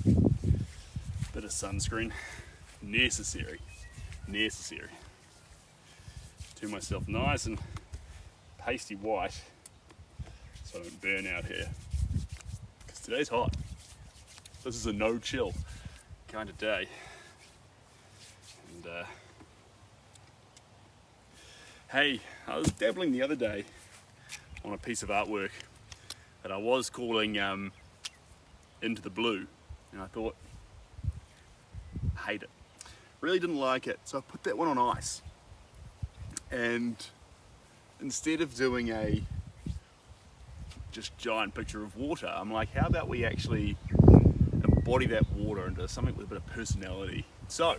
Bit of sunscreen, necessary. Turn myself nice and pasty white so I don't burn out here. Because today's hot. This is a no chill kind of day. And hey, I was dabbling the other day on a piece of artwork that I was calling Into the Blue, and I thought, hate it. Really didn't like it, so I put that one on ice. And instead of doing a just giant picture of water, I'm like, how about we actually embody that water into something with a bit of personality? So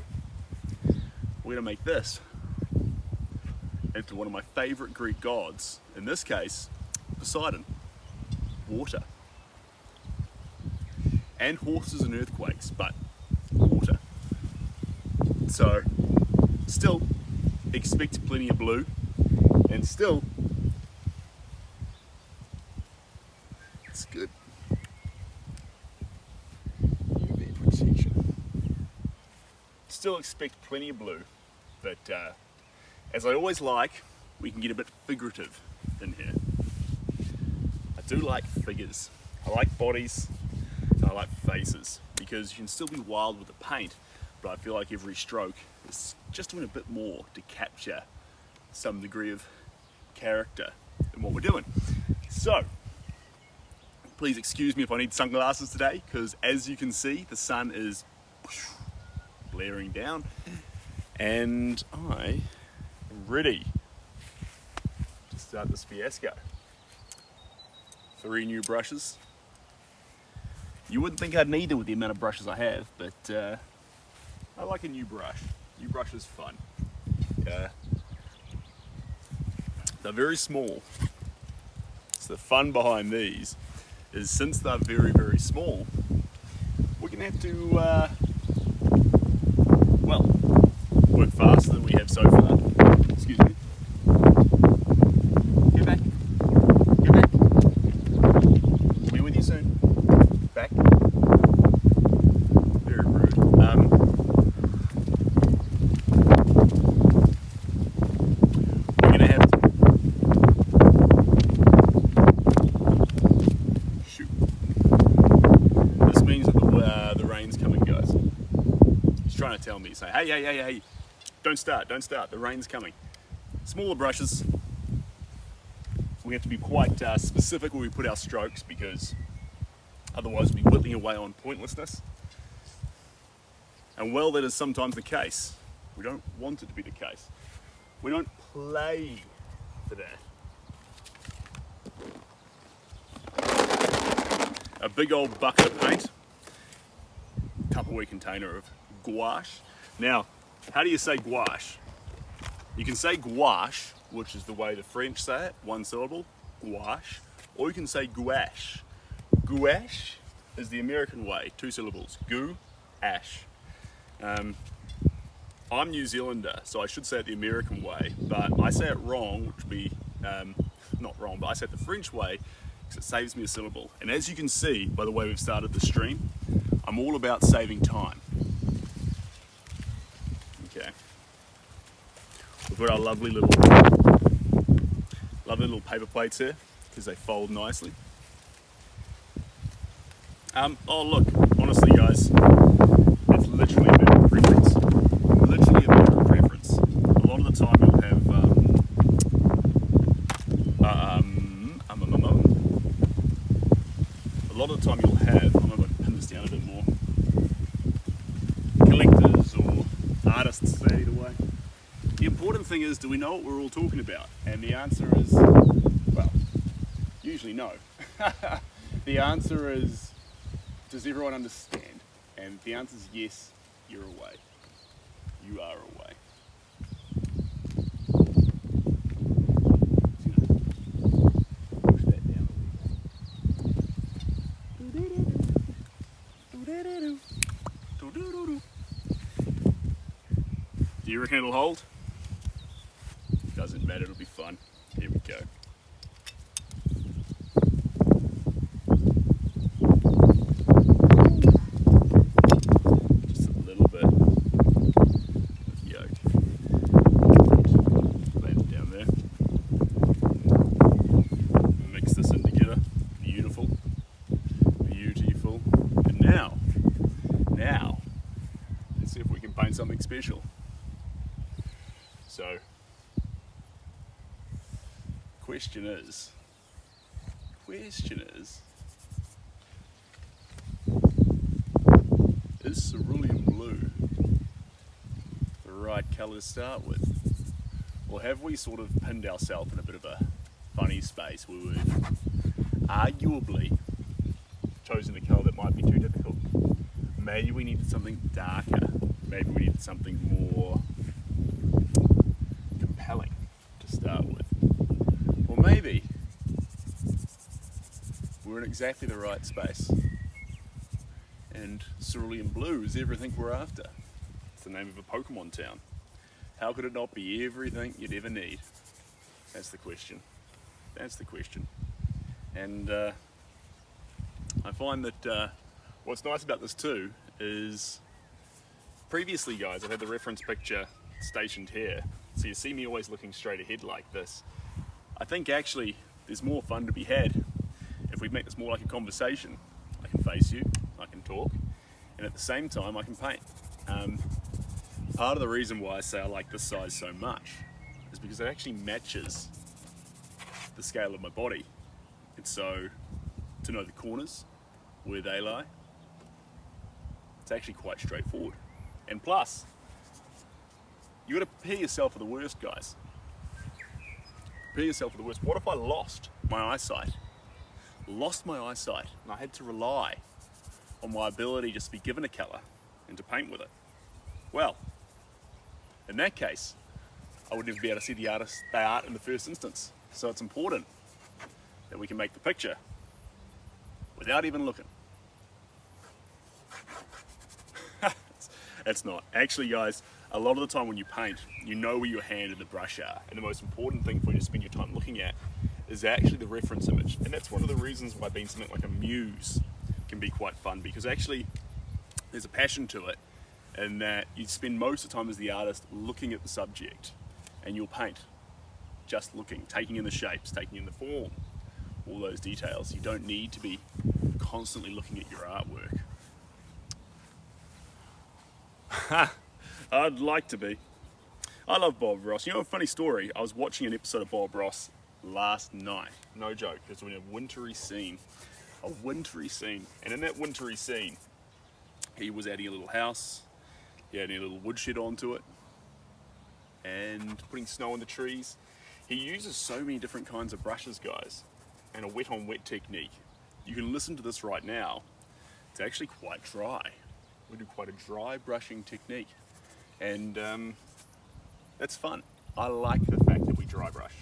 we're gonna make this into one of my favorite Greek gods, in this case Poseidon, water, and horses and earthquakes, but water. So still expect plenty of blue, and still it's good UV protection. Still expect plenty of blue, but as I always like, we can get a bit figurative in here. I do like figures. I like bodies, and I like faces, because you can still be wild with the paint, but I feel like every stroke is just doing a bit more to capture some degree of character in what we're doing. So, please excuse me if I need sunglasses today, because as you can see, the sun is blaring down, and I am ready to start this fiasco. 3 new brushes. You wouldn't think I'd need it with the amount of brushes I have, but I like a new brush. New brush is fun. They're very small. So the fun behind these is, since they're very, very small, we're gonna have to, well, work faster than we have so far. Excuse me. Get back. Get back. We'll be with you soon. Back. Very rude. We're gonna have to shoot. This means that the rain's coming, guys. He's trying to tell me, say, hey, don't start, the rain's coming. Smaller brushes. We have to be quite specific when we put our strokes, because otherwise we'll be whittling away on pointlessness. And well, that is sometimes the case. We don't want it to be the case. We don't play for that. A big old bucket of paint, Tupperware container of gouache. Now, how do you say gouache? You can say gouache, which is the way the French say it, one syllable, gouache, or you can say gouache. Gouache is the American way, 2 syllables, gou-ache. I'm New Zealander, so I should say it the American way, but I say it wrong, which would be, not wrong, but I say it the French way, because it saves me a syllable. And as you can see by the way we've started the stream, I'm all about saving time. Okay. We've got our lovely little paper plates here, because they fold nicely. Oh look, honestly guys, it's literally a matter of preference. Literally a matter of preference. A lot of the time you'll have, I'm going to pin this down a bit more, collectors or artists, say either way. The important thing is, do we know what we're all talking about? And the answer is, well, usually no. The answer is, does everyone understand? And if the answer is yes, you're away. You are away. Push that down a little. Do you reckon it'll hold? Doesn't matter, it'll be fun. Here we go. paint something special. So, question is, is cerulean blue the right colour to start with? Or have we sort of pinned ourselves in a bit of a funny space where we've arguably chosen a colour that might be too difficult? Maybe we needed something darker, maybe we needed something more compelling to start with. Or maybe we're in exactly the right space and cerulean blue is everything we're after. It's the name of a Pokemon town. How could it not be everything you'd ever need? That's the question. That's the question. And I find that what's nice about this too is previously, guys, I've had the reference picture stationed here, so you see me always looking straight ahead like this. I think actually there's more fun to be had if we make this more like a conversation. I can face you, I can talk, and at the same time I can paint. Part of the reason why I say I like this size so much is because it actually matches the scale of my body. And so to know the corners, where they lie, it's actually quite straightforward. And plus, you got to prepare yourself for the worst, guys. Prepare yourself for the worst. What if I lost my eyesight? Lost my eyesight and I had to rely on my ability just to be given a colour and to paint with it? Well, in that case, I would never be able to see the art in the first instance. So it's important that we can make the picture without even looking. It's not. Actually, guys, a lot of the time when you paint, you know where your hand and the brush are. And the most important thing for you to spend your time looking at is actually the reference image. And that's one of the reasons why being something like a muse can be quite fun, because actually there's a passion to it, and that you spend most of the time as the artist looking at the subject, and you'll paint just looking, taking in the shapes, taking in the form, all those details. You don't need to be constantly looking at your artwork. I'd like to be. I love Bob Ross. You know, a funny story, I was watching an episode of Bob Ross last night, no joke. It was in a wintry scene, and in that wintry scene he was adding a little house, he had a little woodshed onto it and putting snow on the trees. He uses so many different kinds of brushes, guys, and a wet on wet technique. You can listen to this right now. It's actually quite dry. We do quite a dry brushing technique, and that's fun. I like the fact that we dry brush,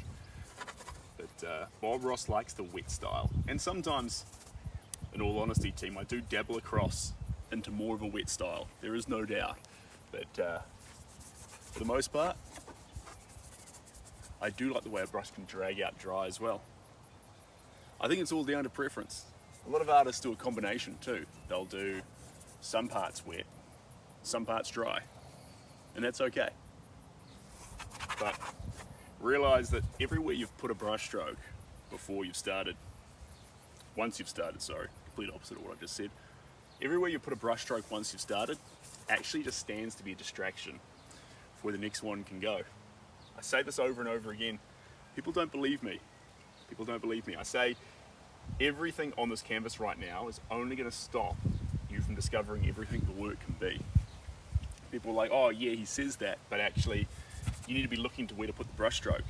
but Bob Ross likes the wet style. And sometimes, in all honesty, team, I do dabble across into more of a wet style. There is no doubt, but for the most part, I do like the way a brush can drag out dry as well. I think it's all down to preference. A lot of artists do a combination too. They'll do some parts wet, some parts dry, and that's okay. But realize that everywhere you've put a brush stroke before you've started, once you've started, sorry, complete opposite of what I just said. Everywhere you put a brush stroke once you've started actually just stands to be a distraction for where the next one can go. I say this over and over again. People don't believe me. People don't believe me. I say everything on this canvas right now is only going to stop you from discovering everything the work can be. People are like, oh yeah, he says that, but actually you need to be looking to where to put the brush stroke.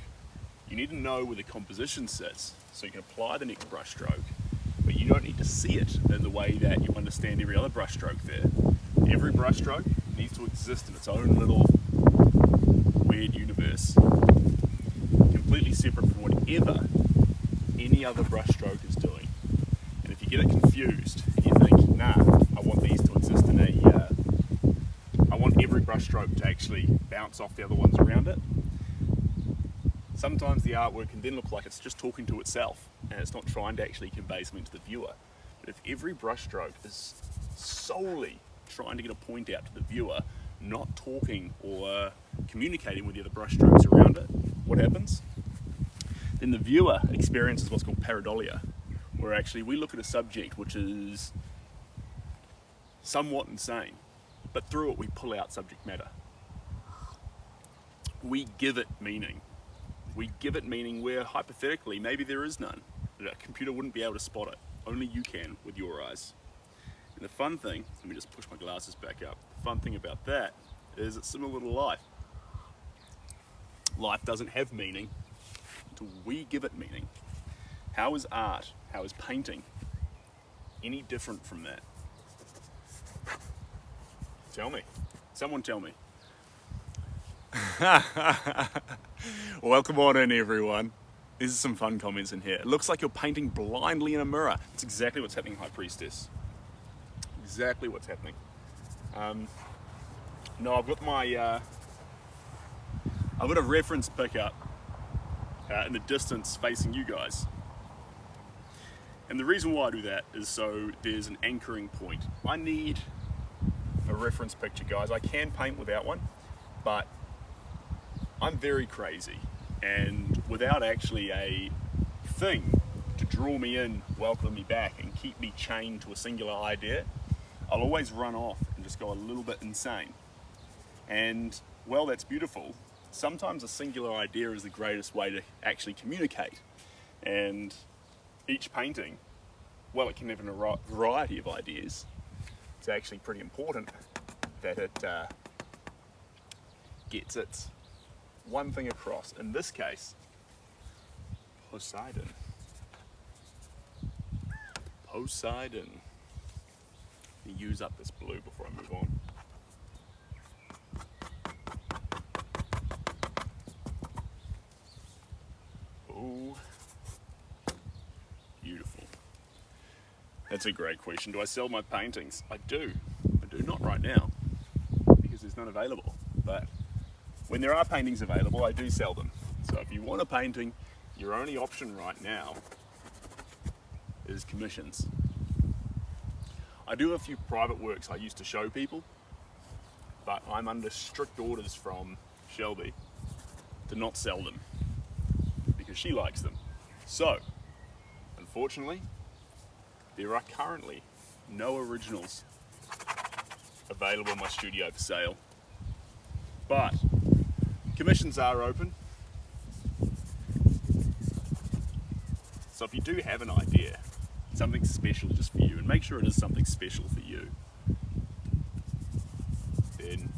You need to know where the composition sits so you can apply the next brush stroke, but you don't need to see it in the way that you understand every other brush stroke there. Every brush stroke needs to exist in its own little weird universe, completely separate from whatever any other brush stroke is doing. And if you get it confused and you think, nah, I want these to exist in I want every brush stroke to actually bounce off the other ones around it, sometimes the artwork can then look like it's just talking to itself and it's not trying to actually convey something to the viewer. But if every brush stroke is solely trying to get a point out to the viewer, not talking or communicating with the other brush strokes around it, what happens? Then the viewer experiences what's called pareidolia, where actually we look at a subject which is somewhat insane, but through it we pull out subject matter. We give it meaning. We give it meaning where hypothetically maybe there is none. A computer wouldn't be able to spot it. Only you can with your eyes. And the fun thing, let me just push my glasses back up. The fun thing about that is it's similar to life. Life doesn't have meaning until we give it meaning. How is art, how is painting any different from that? Tell me. Someone tell me. Welcome on in, everyone. There's some fun comments in here. It looks like you're painting blindly in a mirror. It's exactly what's happening, High Priestess. Exactly what's happening. No, I've got my I've got a reference pickup in the distance facing you guys. And the reason why I do that is so there's an anchoring point. I need a reference picture, guys. I can paint without one, but I'm very crazy. And without actually a thing to draw me in, welcome me back, and keep me chained to a singular idea, I'll always run off and just go a little bit insane. And, well, that's beautiful. Sometimes a singular idea is the greatest way to actually communicate. And each painting, well, it can have a variety of ideas. It's actually pretty important that it gets its one thing across. In this case, Poseidon. Poseidon. Let me use up this blue before I move on. Oh, beautiful. That's a great question. Do I sell my paintings? I do. I do not right now because there's none available. But when there are paintings available, I do sell them. So if you want a painting, your only option right now is commissions. I do a few private works I used to show people, but I'm under strict orders from Shelby to not sell them because she likes them. So, unfortunately, there are currently no originals available in my studio for sale, but commissions are open. So if you do have an idea, something special just for you, and make sure it is something special for you, then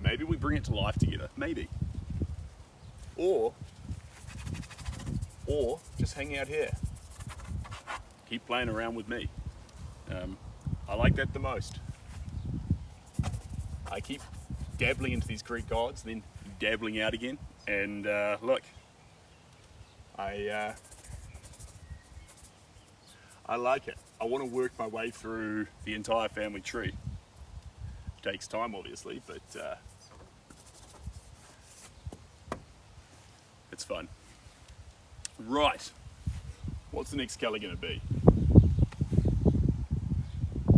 maybe we bring it to life together, maybe. Or just hang out here. Keep playing around with me. I like that the most. I keep dabbling into these Greek gods, then dabbling out again, and look, I like it. I want to work my way through the entire family tree. It takes time, obviously, but it's fun. Right, what's the next colour going to be?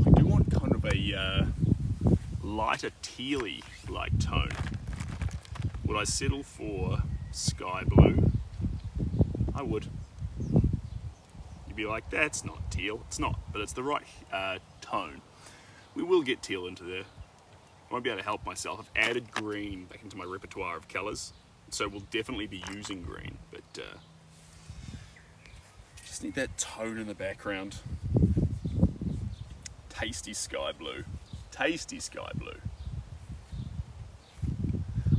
I do want kind of a lighter tealy-like tone. Would I settle for sky blue? I would. You'd be like, that's not teal. It's not, but it's the right tone. We will get teal into there. I won't be able to help myself. I've added green back into my repertoire of colours, so we'll definitely be using green, but just need that tone in the background. Tasty sky blue. Tasty sky blue.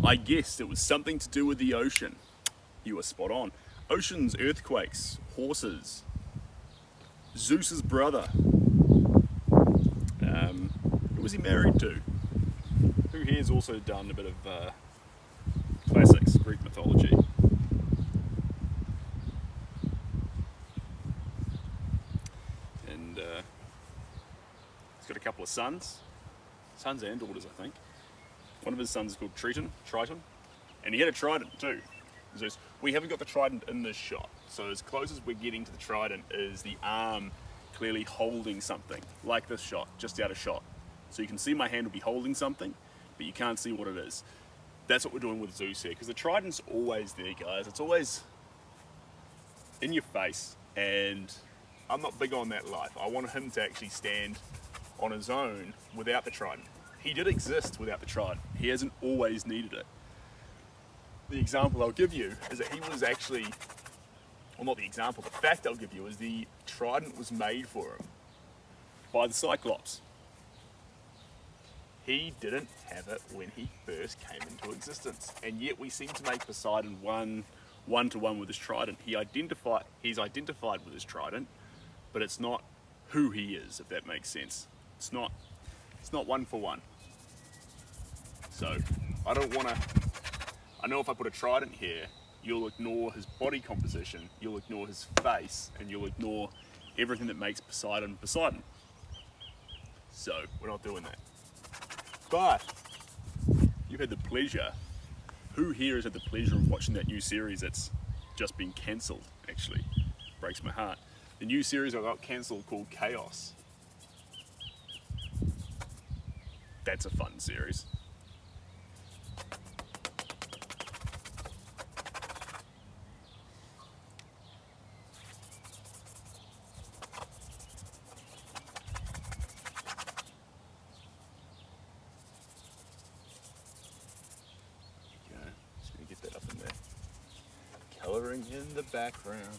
I guessed it was something to do with the ocean. You were spot on. Oceans, earthquakes, horses. Zeus's brother. Who was he married to? Who here's also done a bit of classics, Greek mythology. And he's got a couple of sons and daughters, I think. One of his sons is called Triton, and he had a trident too. Zeus. We haven't got the trident in this shot, so as close as we're getting to the trident is the arm clearly holding something, like this shot, just out of shot. So you can see my hand will be holding something, but you can't see what it is. That's what we're doing with Zeus here, because the trident's always there, guys. It's always in your face, and I'm not big on that life. I want him to actually stand on his own without the trident. he did exist without the trident. He hasn't always needed it. The example I'll give you is that he was actually, well, not the example, the fact I'll give you is the trident was made for him by the Cyclops. He didn't have it when he first came into existence, and yet we seem to make Poseidon one-to-one with his trident. He's identified with his trident, but it's not who he is, if that makes sense. It's not one for one. So I know if I put a trident here, you'll ignore his body composition, you'll ignore his face, and you'll ignore everything that makes Poseidon Poseidon. So we're not doing that. But you've had the pleasure, who here has had the pleasure of watching that new series that's just been cancelled, actually? Breaks my heart. The new series that got cancelled called Chaos. That's a fun series. Colouring in the background.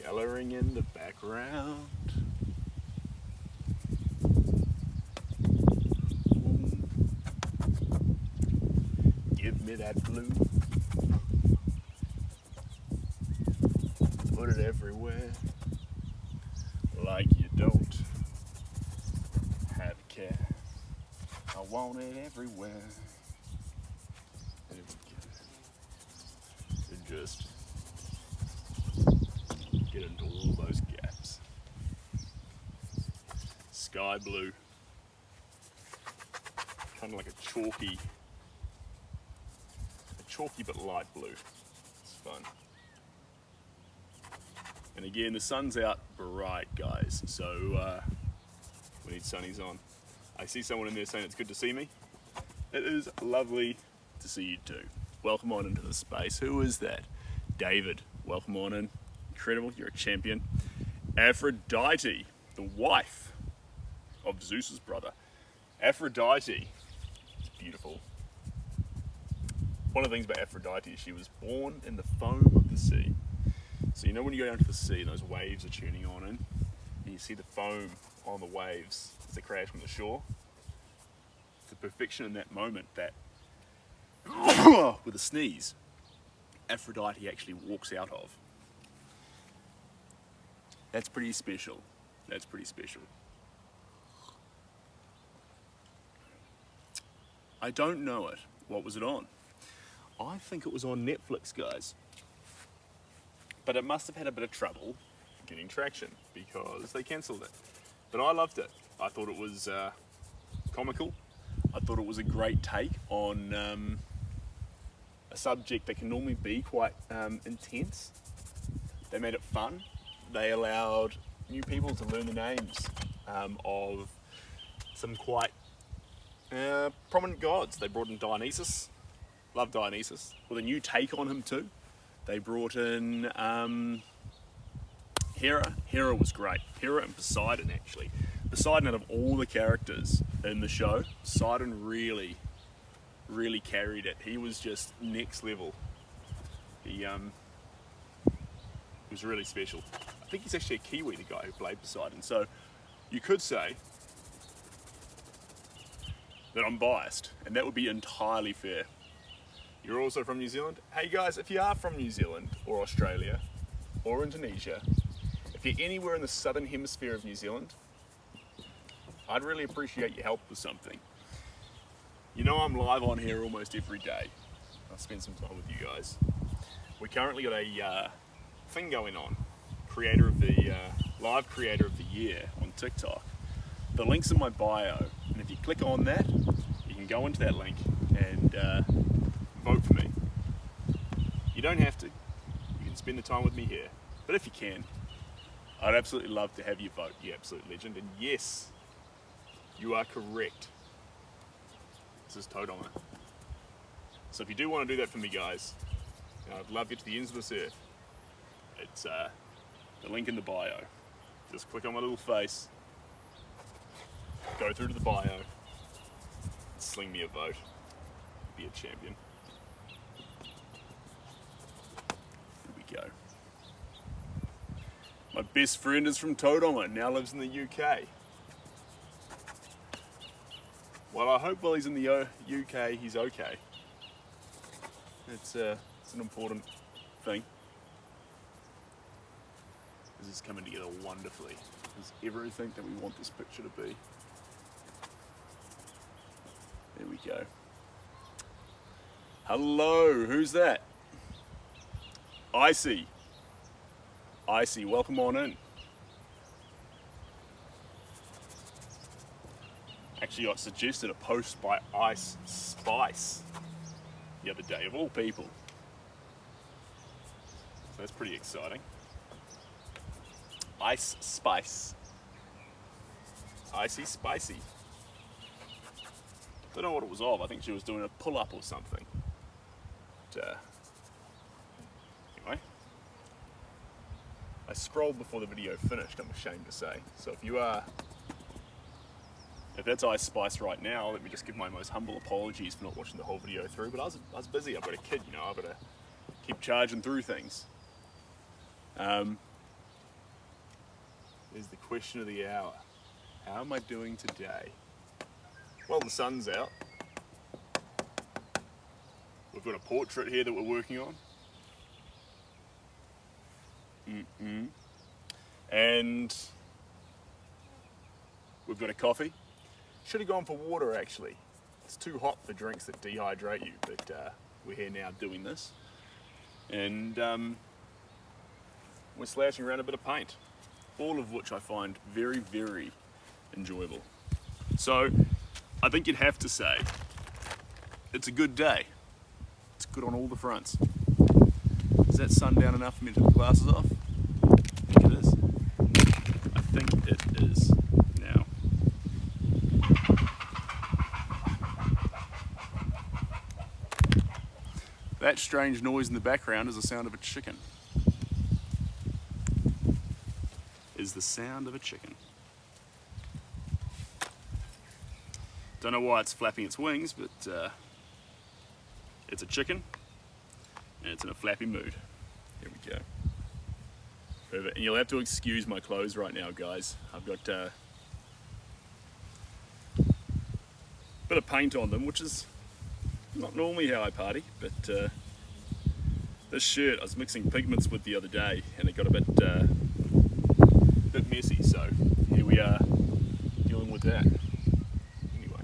Colouring in the background. Give me that blue. Put it everywhere. Like you don't have a care. I want it everywhere. Just get into all those gaps. Sky blue, kind of like a chalky but light blue. It's fun. And again, the sun's out bright, guys, so we need sunnies on. I see someone in there saying it's good to see me. It is lovely to see you too. Welcome on into the space. Who is that? David, welcome on in. Incredible, you're a champion. Aphrodite, the wife of Zeus's brother. Aphrodite is beautiful. One of the things about Aphrodite is she was born in the foam of the sea. So you know when you go down to the sea and those waves are tuning on in, and you see the foam on the waves as they crash from the shore? It's the perfection in that moment that with a sneeze, Aphrodite actually walks out of. That's pretty special. That's pretty special. I don't know it. What was it on? I think it was on Netflix, guys. But it must have had a bit of trouble getting traction because they cancelled it. But I loved it. I thought it was comical. I thought it was a great take on a subject that can normally be quite intense. They made it fun. They allowed new people to learn the names of some quite prominent gods. They brought in Dionysus. Love Dionysus. With a new take on him too. They brought in Hera. Hera was great. Hera and Poseidon, actually. Poseidon, out of all the characters in the show, Poseidon really carried it. He was just next level. He was really special. I think he's actually a Kiwi, the guy who played Poseidon. So you could say that I'm biased, and that would be entirely fair. You're also from New Zealand? Hey guys, if you are from New Zealand or Australia or Indonesia, if you're anywhere in the southern hemisphere of New Zealand, I'd really appreciate your help with something. You know I'm live on here almost every day. I'll spend some time with you guys. We currently got a thing going on, live creator of the year on TikTok. The link's in my bio, and if you click on that, you can go into that link and vote for me. You don't have to. You can spend the time with me here. But if you can, I'd absolutely love to have you vote, you absolute legend. And yes, you are correct. This is Toad on it. So if you do want to do that for me, guys, I'd love you to the ends of this earth. It's the link in the bio. Just click on my little face. go through to the bio, sling me a vote, be a champion. Here we go. My best friend is from Tauranga, now lives in the UK. Well, I hope while he's in the UK he's okay. It's an important thing. This is coming together wonderfully. It's everything that we want this picture to be. There we go. Hello, who's that? Icy. Icy, welcome on in. Actually got suggested a post by Ice Spice the other day, of all people. So that's pretty exciting. Ice Spice. Icy Spicy. Don't know what it was of. I think she was doing a pull-up or something. But, anyway. I scrolled before the video finished, I'm ashamed to say. So if that's Ice Spice right now, let me just give my most humble apologies for not watching the whole video through. But I was busy. I've got a kid, you know. I've got to keep charging through things. Is the question of the hour. How am I doing today? Well, the sun's out. We've got a portrait here that we're working on. And we've got a coffee. Should have gone for water actually. It's too hot for drinks that dehydrate you, but we're here now doing this. And we're slashing around a bit of paint. All of which I find very, very enjoyable. So, I think you'd have to say, it's a good day. It's good on all the fronts. Is that sundown enough for me to take the glasses off? I think it is. I think it is now. That strange noise in the background is the sound of a chicken. Is the sound of a chicken. Don't know why it's flapping its wings, but it's a chicken and it's in a flappy mood. Here we go. Perfect. And you'll have to excuse my clothes right now, guys. I've got a bit of paint on them, which is not normally how I party, but this shirt I was mixing pigments with the other day and it got a bit messy, so here we are dealing with that. Anyway,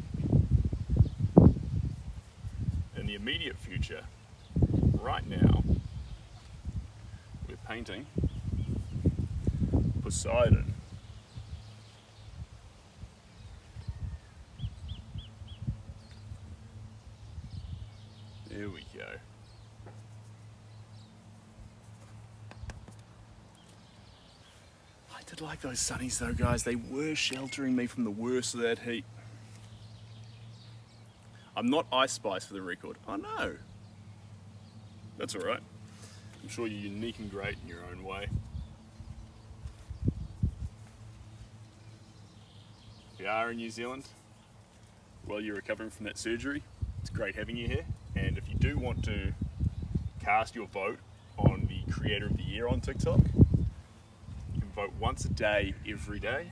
in the immediate future, right now, we're painting Poseidon. There we go. I did like those sunnies though, guys. They were sheltering me from the worst of that heat. I'm not Ice Spice for the record. Oh no. That's alright. I'm sure you're unique and great in your own way. We are in New Zealand. While you're recovering from that surgery, it's great having you here. And if you do want to cast your vote on the Creator of the Year on TikTok, you can vote once a day, every day.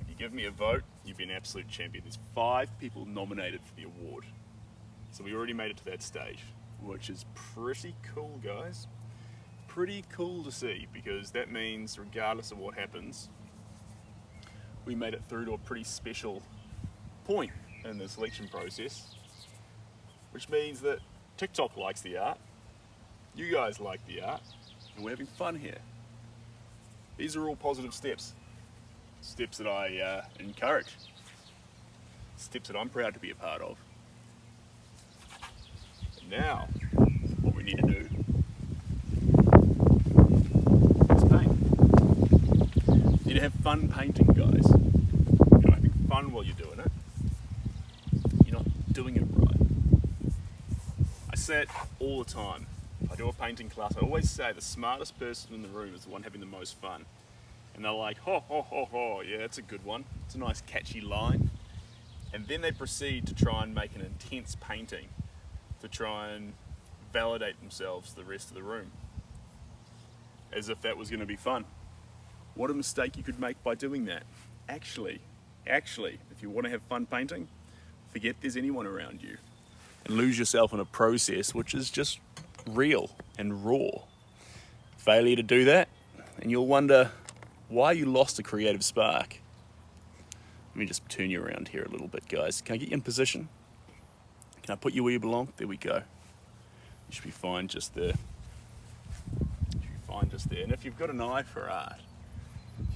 If you give me a vote, you'd be an absolute champion. There's 5 people nominated for the award. So we already made it to that stage, which is pretty cool, guys. Pretty cool to see, because that means regardless of what happens, we made it through to a pretty special point in the selection process, which means that TikTok likes the art, you guys like the art, and we're having fun here. These are all positive steps. Steps that I encourage. Steps that I'm proud to be a part of. And now, what we need to do is paint. You need to have fun painting, guys. You're not having fun while you're doing it. You're not doing it right. I say it all the time. If I do a painting class, I always say the smartest person in the room is the one having the most fun. And they're like, ho, ho, ho, ho, yeah, that's a good one. It's a nice catchy line. And then they proceed to try and make an intense painting to try and validate themselves to the rest of the room. As if that was going to be fun. What a mistake you could make by doing that. Actually, if you want to have fun painting, forget there's anyone around you and lose yourself in a process which is just real and raw. Failure to do that, and you'll wonder why you lost a creative spark. Let me just turn you around here a little bit, guys. Can I get you in position? Can I put you where you belong? There we go. You should be fine just there. And if you've got an eye for art,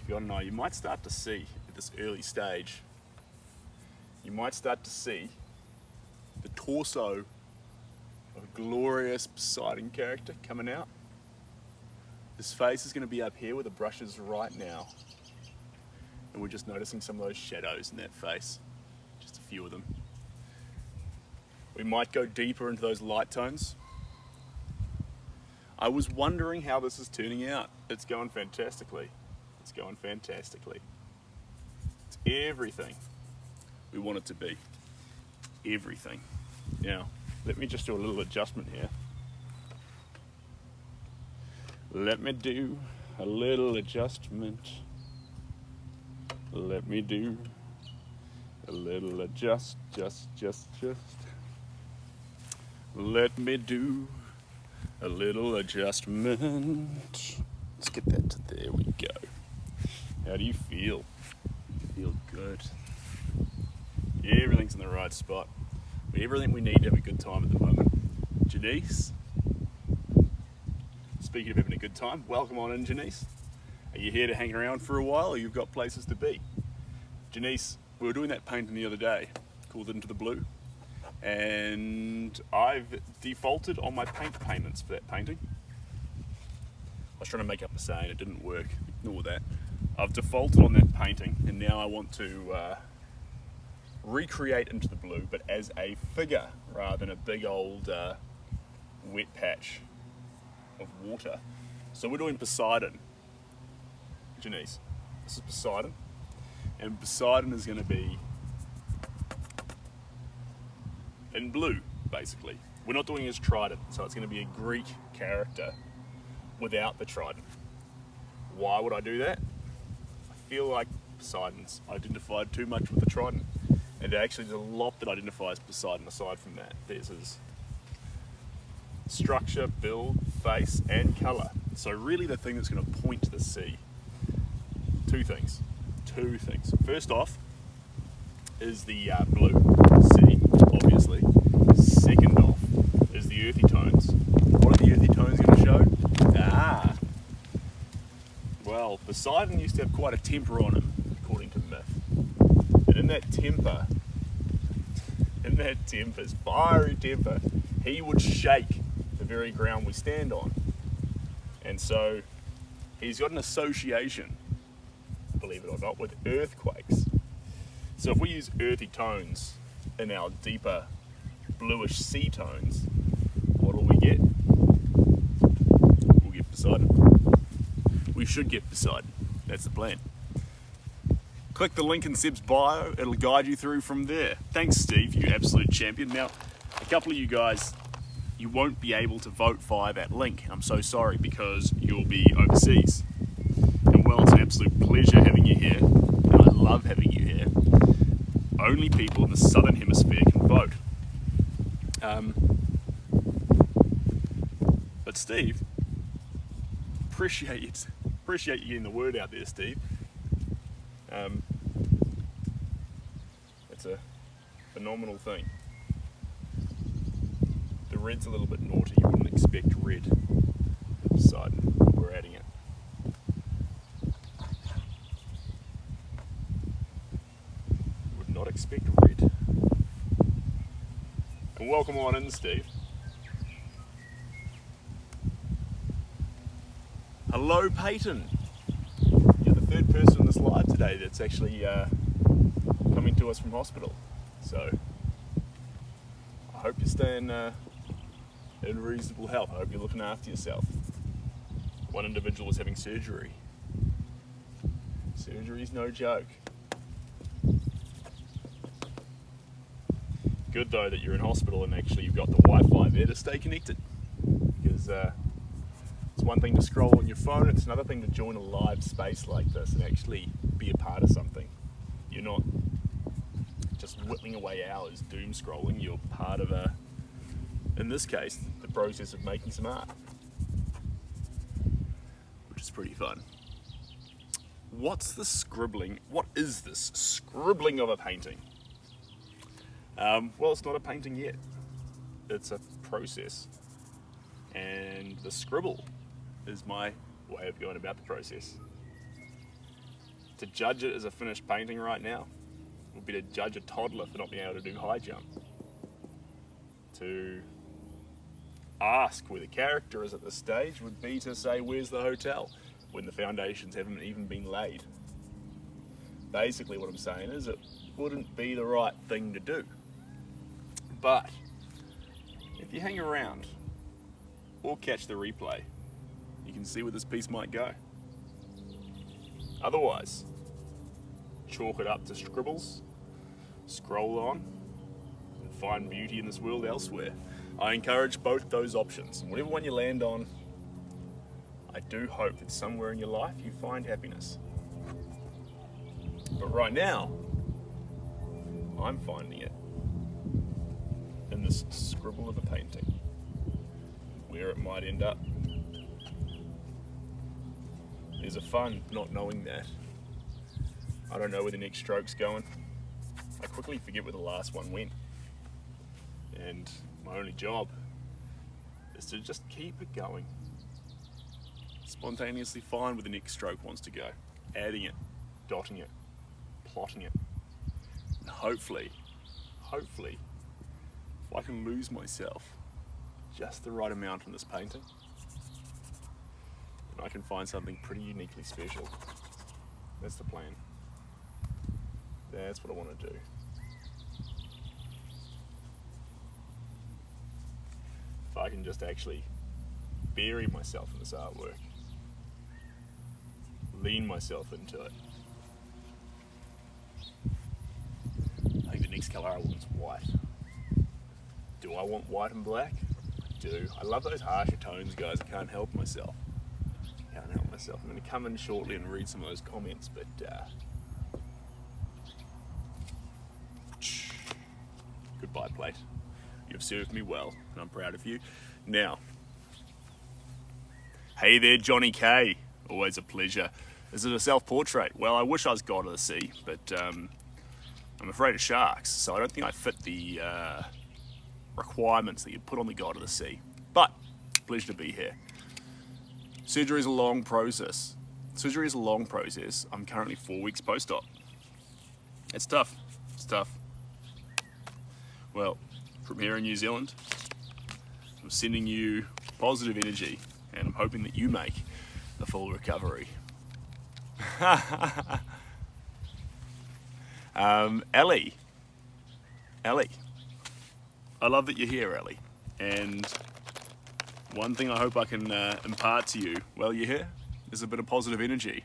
you might start to see at this early stage, you might start to see the torso of a glorious Poseidon character coming out. His face is going to be up here where the brush is right now. And we're just noticing some of those shadows in that face. Just a few of them. We might go deeper into those light tones. I was wondering how this is turning out. It's going fantastically. It's going fantastically. It's everything we want it to be. Everything. Now, let me just do a little adjustment here. Let me do a little adjustment. Let me do a little just. Let me do a little adjustment. Let's get that to there we go. How do you feel? Feel good. Everything's in the right spot. Everything we need to have a good time at the moment. Janice, speaking of having a good time, welcome on in, Janice. Are you here to hang around for a while, or you've got places to be? Janice, we were doing that painting the other day, called Into the Blue, and I've defaulted on my paint payments for that painting. I was trying to make up a saying, it didn't work, ignore that. I've defaulted on that painting, and now I want to recreate Into the Blue, but as a figure rather than a big old wet patch of water. So we're doing Poseidon. Janice, this is Poseidon, and Poseidon is going to be in blue, basically. We're not doing his trident, so it's going to be a Greek character without the trident. Why would I do that? I feel like Poseidon's identified too much with the trident, and actually there's a lot that identifies Poseidon aside from that. There's his structure, build, face, and colour. So really the thing that's going to point to the sea, two things. First off is the blue sea, obviously. Second off is the earthy tones. What are the earthy tones going to show? Well, Poseidon used to have quite a temper on him, according to myth. And in that temper, his fiery temper, he would shake the very ground we stand on. And so he's got an association, believe it or not, with earthquakes. So if we use earthy tones in our deeper bluish sea tones, what will we get? We'll get Poseidon. We should get Poseidon. That's the plan. Click the link in Seb's bio, it'll guide you through from there. Thanks, Steve, you absolute champion. Now, a couple of you guys, you won't be able to vote via that link. I'm so sorry, because you'll be overseas. And well, it's an absolute pleasure having you here, and I love having you here. Only people in the Southern Hemisphere can vote. But Steve, appreciate you getting the word out there, Steve. It's a phenomenal thing. The red's a little bit naughty. You wouldn't expect red with Poseidon. We're adding it. Would not expect red. And welcome on in, Steve. Hello, Peyton. You're the third person in this live today that's actually coming to us from hospital. So I hope you're staying in reasonable health. I hope you're looking after yourself. One individual is having surgery. Surgery's no joke. Good though that you're in hospital and actually you've got the Wi-Fi there to stay connected. Because it's one thing to scroll on your phone, it's another thing to join a live space like this and actually be a part of something. You're not just whittling away hours doom scrolling, you're part of in this case, the process of making some art. Which is pretty fun. What's the scribbling? What is this scribbling of a painting? Well, it's not a painting yet. It's a process. And the scribble is my way of going about the process. To judge it as a finished painting right now would be to judge a toddler for not being able to do high jump. To ask where the character is at this stage would be to say, where's the hotel? When the foundations haven't even been laid. Basically what I'm saying is it wouldn't be the right thing to do. But if you hang around or catch the replay, you can see where this piece might go. Otherwise, chalk it up to scribbles, scroll on, and find beauty in this world elsewhere. I encourage both those options. Whatever one you land on, I do hope that somewhere in your life you find happiness. But right now, I'm finding it in this scribble of a painting. Where it might end up. There's a fun not knowing that. I don't know where the next stroke's going. I quickly forget where the last one went. And my only job is to just keep it going. Spontaneously find where the next stroke wants to go. Adding it, dotting it, plotting it. And hopefully, if I can lose myself just the right amount in this painting, then I can find something pretty uniquely special. That's the plan. That's what I want to do. If I can just actually bury myself in this artwork, lean myself into it. I think the next colour I want is white. Do I want white and black? I do. I love those harsher tones, guys. I can't help myself. I'm going to come in shortly and read some of those comments, but goodbye, plate. You've served me well, and I'm proud of you. Now, hey there, Johnny K. Always a pleasure. Is it a self-portrait? Well, I wish I was God of the Sea, but I'm afraid of sharks, so I don't think I fit the requirements that you'd put on the God of the Sea. But, pleasure to be here. Surgery is a long process. I'm currently 4 weeks post-op. It's tough. Well, from here in New Zealand, I'm sending you positive energy, and I'm hoping that you make a full recovery. Ellie, I love that you're here, Ellie, and one thing I hope I can impart to you while you're here is a bit of positive energy.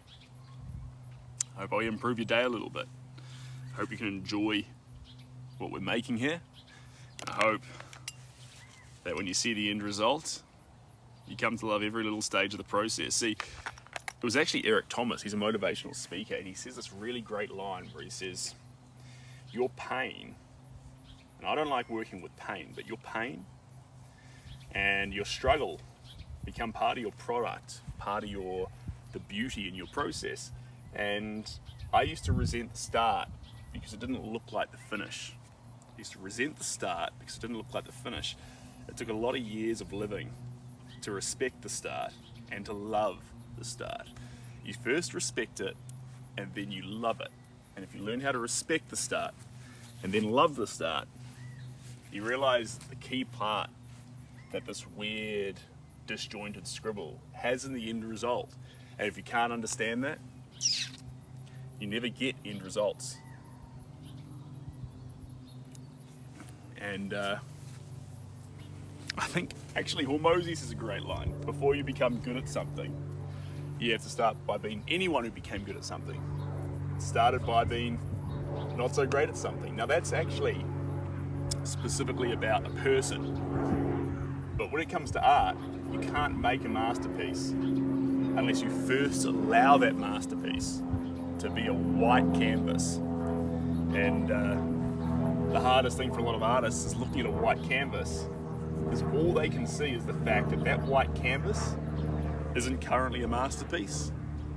I hope I improve your day a little bit. I hope you can enjoy what we're making here. And I hope that when you see the end result, you come to love every little stage of the process. See, it was actually Eric Thomas, he's a motivational speaker, and he says this really great line where he says, your pain, and I don't like working with pain, but your pain and your struggle become part of your product, part of the beauty in your process. And I used to resent the start because it didn't look like the finish. I used to resent the start because it didn't look like the finish. It took a lot of years of living to respect the start and to love the start. You first respect it and then you love it. And if you learn how to respect the start and then love the start, you realize the key part that this weird, disjointed scribble has in the end result. And if you can't understand that, you never get end results. And I think actually Hormosis is a great line. Before you become good at something, You have to start by being anyone who became good at something. Started by being not so great at something. Now that's actually specifically about a person. But when it comes to art, you can't make a masterpiece unless you first allow that masterpiece to be a white canvas. And the hardest thing for a lot of artists is looking at a white canvas, because all they can see is the fact that that white canvas isn't currently a masterpiece,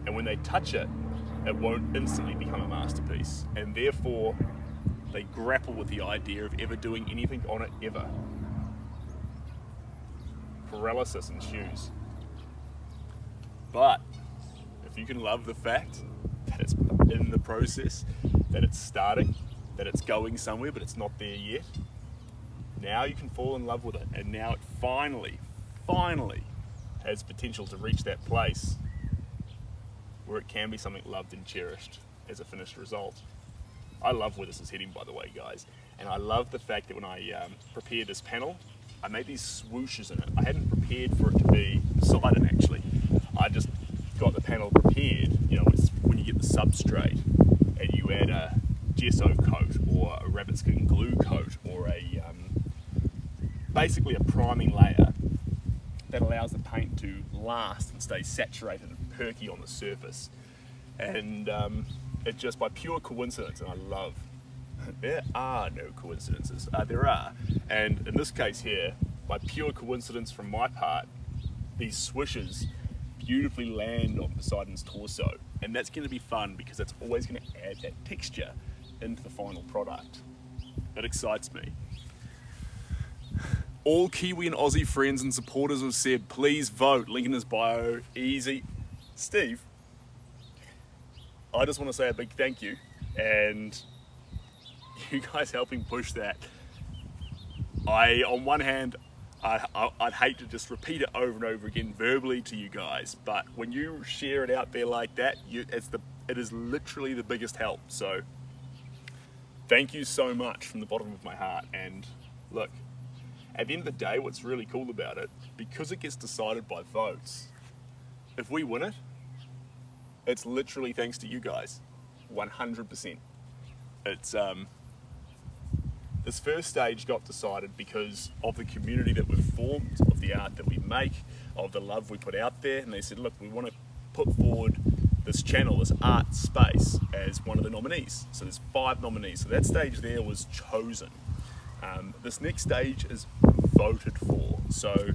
and when they touch it, it won't instantly become a masterpiece, and therefore they grapple with the idea of ever doing anything on it ever. Paralysis ensues. But if you can love the fact that it's in the process, that it's starting, that it's going somewhere but it's not there yet, now you can fall in love with it, and now it finally has potential to reach that place where it can be something loved and cherished as a finished result. I love where this is heading, by the way, guys, and I love the fact that when I prepared this panel, I made these swooshes in it. I hadn't prepared for it to be sided, actually. I just got the panel prepared. You know, it's when you get the substrate and you add a gesso coat or a rabbit skin glue coat or a basically a priming layer that allows the paint to last and stay saturated and perky on the surface. And it just by pure coincidence, and I love, there are no coincidences, there are, and in this case here, by pure coincidence from my part, these swishes beautifully land on Poseidon's torso, and that's going to be fun because that's always going to add that texture into the final product. It excites me. All Kiwi and Aussie friends and supporters have said, please vote, link in his bio, easy. Steve, I just want to say a big thank you, and you guys helping push that. On one hand, I'd hate to just repeat it over and over again verbally to you guys, but when you share it out there like that, it is literally the biggest help. So thank you so much from the bottom of my heart. And look, at the end of the day, what's really cool about it, because it gets decided by votes, if we win it, it's literally thanks to you guys, 100%. It's this first stage got decided because of the community that we've formed, of the art that we make, of the love we put out there, and they said, look, we want to put forward this channel, this art space, as one of the nominees. So there's 5 nominees. So that stage there was chosen. This next stage is voted for. So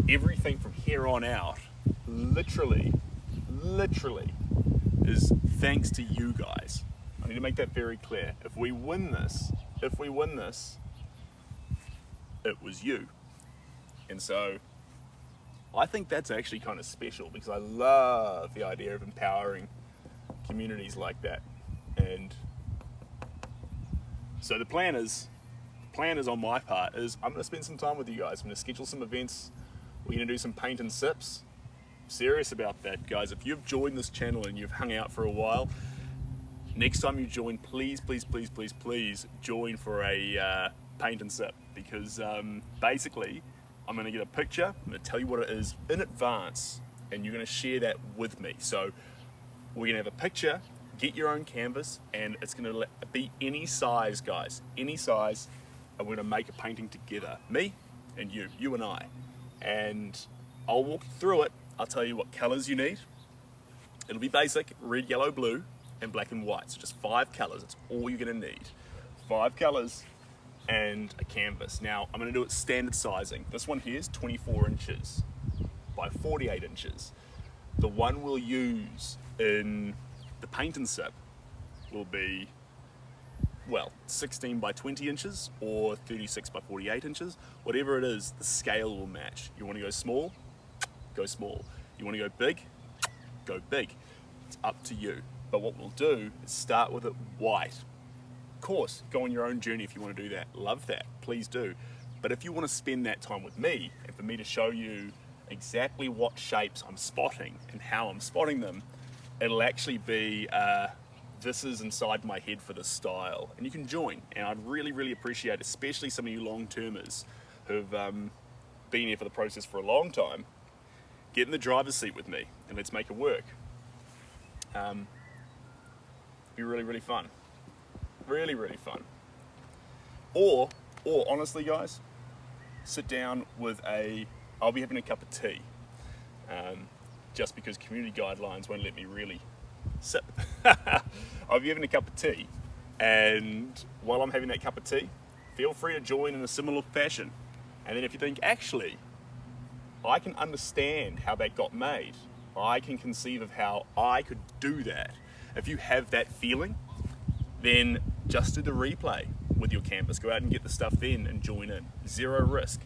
everything from here on out, literally, is thanks to you guys. I need to make that very clear. If we win this, it was you. And so I think that's actually kind of special, because I love the idea of empowering communities like that. And so the plan is on my part is I'm going to spend some time with you guys. I'm going to schedule some events. We're going to do some paint and sips. I'm serious about that, guys. If you've joined this channel and you've hung out for a while, next time you join, please join for a paint and sip, because basically I'm going to get a picture, I'm going to tell you what it is in advance, and you're going to share that with me. So we're going to have a picture, get your own canvas, and it's going to be any size, guys, any size, and we're going to make a painting together, me and you and I. And I'll walk you through it. I'll tell you what colors you need. It'll be basic, red, yellow, blue, and black and white. So just 5 colors, that's all you're going to need. 5 colors and a canvas. Now I'm going to do it standard sizing. This one here is 24 inches by 48 inches. The one we'll use in the paint and sip will be, well, 16 by 20 inches or 36 by 48 inches. Whatever it is, the scale will match. You want to go small? Go small. You want to go big? Go big. It's up to you. But what we'll do is start with it white. Of course, go on your own journey if you want to do that. Love that, please do. But if you want to spend that time with me, and for me to show you exactly what shapes I'm spotting and how I'm spotting them, it'll actually be, this is inside my head for the style. And you can join, and I'd really appreciate, especially some of you long-termers who've been here for the process for a long time, get in the driver's seat with me and let's make it work. Be really, really fun. Really, really fun. Or honestly guys, sit down with I'll be having a cup of tea, just because community guidelines won't let me really sip. I'll be having a cup of tea, and while I'm having that cup of tea, feel free to join in a similar fashion. And then if you think, actually, I can understand how that got made, I can conceive of how I could do that. If you have that feeling, then just do the replay with your canvas. Go out and get the stuff then and join in. Zero risk.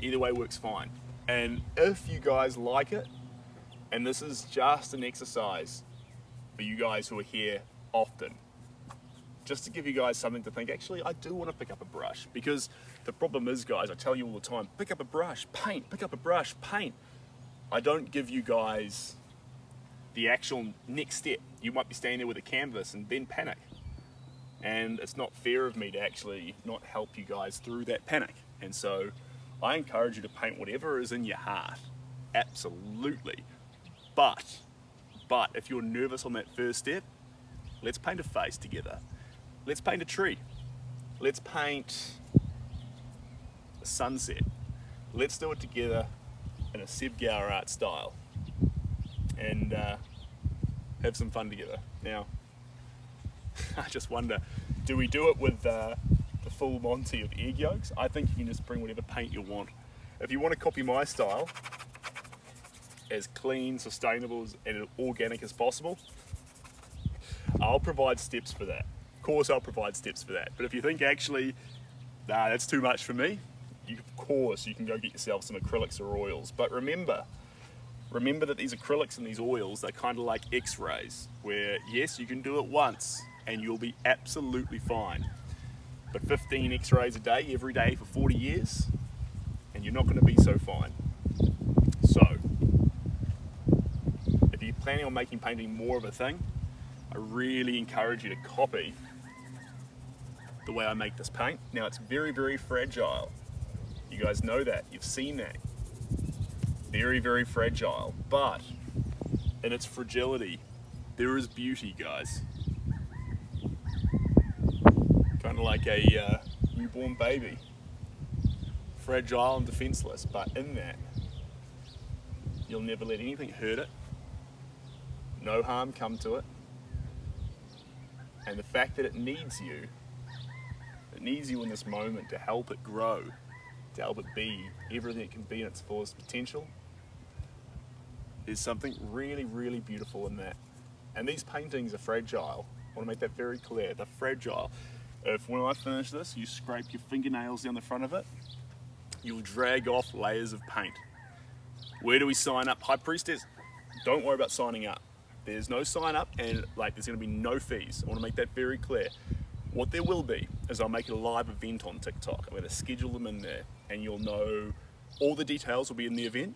Either way works fine. And if you guys like it, and this is just an exercise for you guys who are here often, just to give you guys something to think, actually, I do want to pick up a brush. Because the problem is, guys, I tell you all the time, pick up a brush, paint, pick up a brush, paint. I don't give you guys the actual next step. You might be standing there with a canvas and then panic. And it's not fair of me to actually not help you guys through that panic. And so I encourage you to paint whatever is in your heart. Absolutely. But if you're nervous on that first step, let's paint a face together. Let's paint a tree. Let's paint a sunset. Let's do it together in a Seb Gower art style. And have some fun together. Now, I just wonder, do we do it with the full Monty of egg yolks? I think you can just bring whatever paint you want. If you want to copy my style, as clean, sustainable, and organic as possible, I'll provide steps for that. Of course I'll provide steps for that. But if you think actually, nah, that's too much for me, of course you can go get yourself some acrylics or oils. But remember that these acrylics and these oils, they're kind of like x-rays, where yes, you can do it once and you'll be absolutely fine. But 15 x-rays a day, every day for 40 years, and you're not going to be so fine. So, if you're planning on making painting more of a thing, I really encourage you to copy the way I make this paint. Now, it's very, very fragile. You guys know that, you've seen that. Very, very fragile, but in its fragility, there is beauty, guys. Kind of like a newborn baby. Fragile and defenseless, but in that, you'll never let anything hurt it. No harm come to it. And the fact that it needs you in this moment to help it grow, to help it be everything it can be in its fullest potential, is something really, really beautiful in that. And these paintings are fragile. I want to make that very clear. They're fragile. If when I finish this, you scrape your fingernails down the front of it, you'll drag off layers of paint. Where do we sign up? High Priestess, don't worry about signing up. There's no sign up, and there's going to be no fees. I want to make that very clear. What there will be is I'll make a live event on TikTok. I'm going to schedule them in there, and you'll know all the details will be in the event.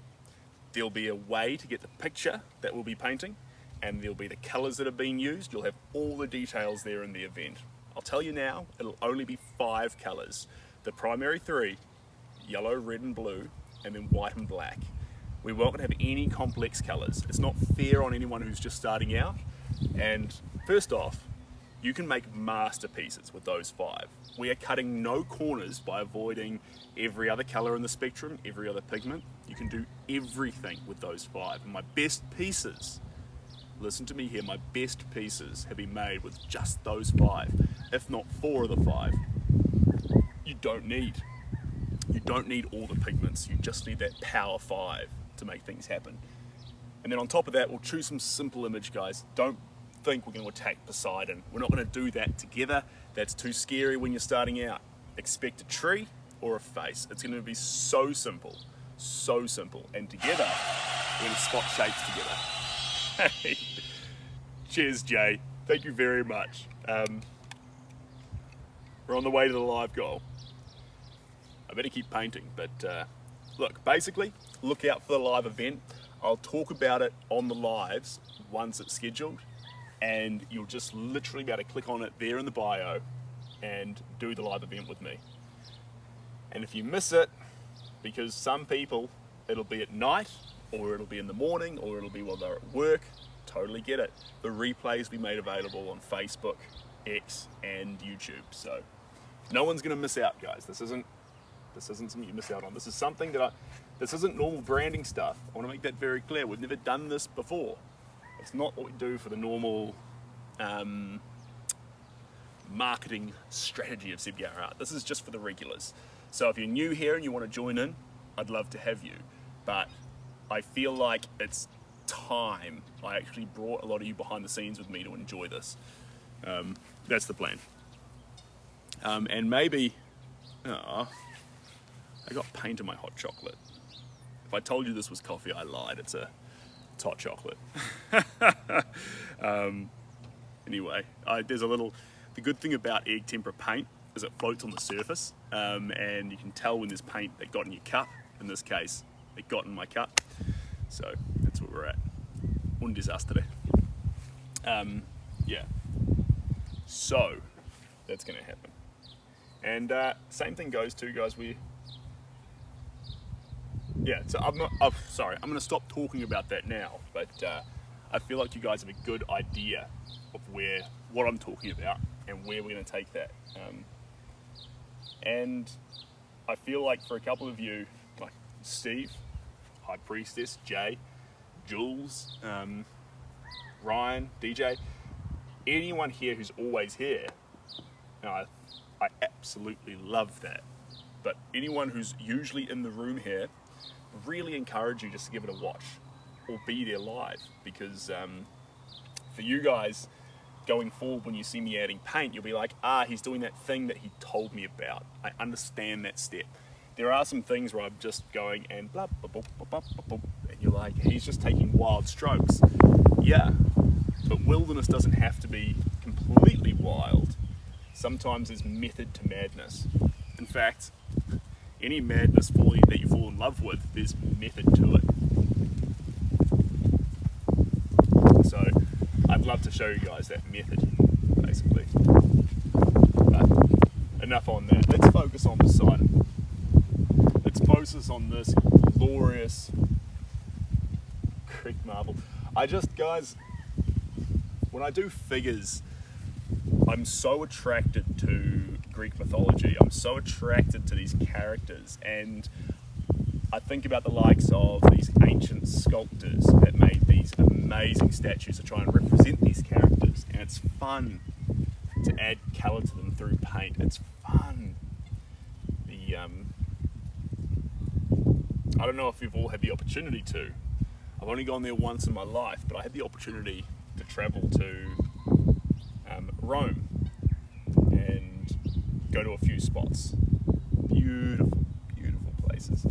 There'll be a way to get the picture that we'll be painting, and there'll be the colours that are being used. You'll have all the details there in the event. I'll tell you now, it'll only be 5 colours. The primary 3, yellow, red and blue, and then white and black. We won't have any complex colours. It's not fair on anyone who's just starting out. And first off, you can make masterpieces with those 5. We are cutting no corners by avoiding every other colour in the spectrum, every other pigment. You can do everything with those 5. And my best pieces, listen to me here, my best pieces have been made with just those 5, if not 4 of the 5. You don't need all the pigments, you just need that power 5 to make things happen. And then on top of that, we'll choose some simple image, guys. Don't think we're going to attack Poseidon. We're not going to do that together. That's too scary when you're starting out. Expect a tree or a face. It's going to be so simple, and together we're going to spot shapes together. Hey, cheers, Jay. Thank you very much. We're on the way to the live goal. I better keep painting, but look, basically, look out for the live event. I'll talk about it on the lives once it's scheduled, and you'll just literally be able to click on it there in the bio and do the live event with me. And if you miss it, because some people it'll be at night, or it'll be in the morning, or it'll be while they're at work. Totally get it. The replays will be made available on Facebook, X, and YouTube. So no one's gonna miss out, guys. This isn't something you miss out on. This is something that this isn't normal branding stuff. I want to make that very clear. We've never done this before. It's not what we do for the normal marketing strategy of CBR Art. This is just for the regulars. So if you're new here and you want to join in, I'd love to have you. But I feel like it's time. I actually brought a lot of you behind the scenes with me to enjoy this. That's the plan. And maybe, I got paint in my hot chocolate. If I told you this was coffee, I lied. It's hot chocolate. Anyway, there's a little. The good thing about egg tempera paint is it floats on the surface, and you can tell when there's paint that got in your cup. In this case, it got in my cup. So that's where we're at. Un desastre. Yeah. So that's going to happen. And same thing goes to, guys. So I'm going to stop talking about that now, but I feel like you guys have a good idea of what I'm talking about and where we're going to take that. And I feel like for a couple of you, like Steve, High Priestess, Jay, Jules, Ryan, DJ, anyone here who's always here, I absolutely love that. But anyone who's usually in the room here, really encourage you just to give it a watch or be there live, because for you guys going forward, when you see me adding paint, you'll be like, he's doing that thing that he told me about. I understand that step. There are some things where I'm just going and blah, blah, blah, blah, blah, blah, blah, and you're like, he's just taking wild strokes. Yeah, but wilderness doesn't have to be completely wild. Sometimes there's method to madness. In fact, any madness that you fall in love with, there's method to it. So I'd love to show you guys that method, basically. But enough on that. Let's focus on Poseidon. Let's focus on this glorious Greek marble. Guys, when I do figures, I'm so attracted to Greek mythology. I'm so attracted to these characters, and I think about the likes of these ancient sculptors that made these amazing statues to try and represent these characters, and it's fun to add colour to them through paint. It's fun. I don't know if you've all had the opportunity to. I've only gone there once in my life, but I had the opportunity to travel to Rome and go to a few spots. Beautiful, beautiful places.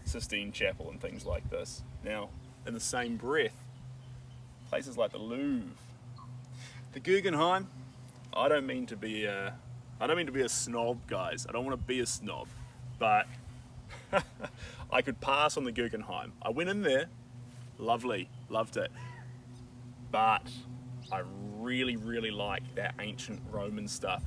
Sistine Chapel and things like this. Now, in the same breath, places like the Louvre, the Guggenheim. I don't mean to be a snob, guys. I don't want to be a snob, but I could pass on the Guggenheim. I went in there, lovely, loved it, but I really, really like that ancient Roman stuff.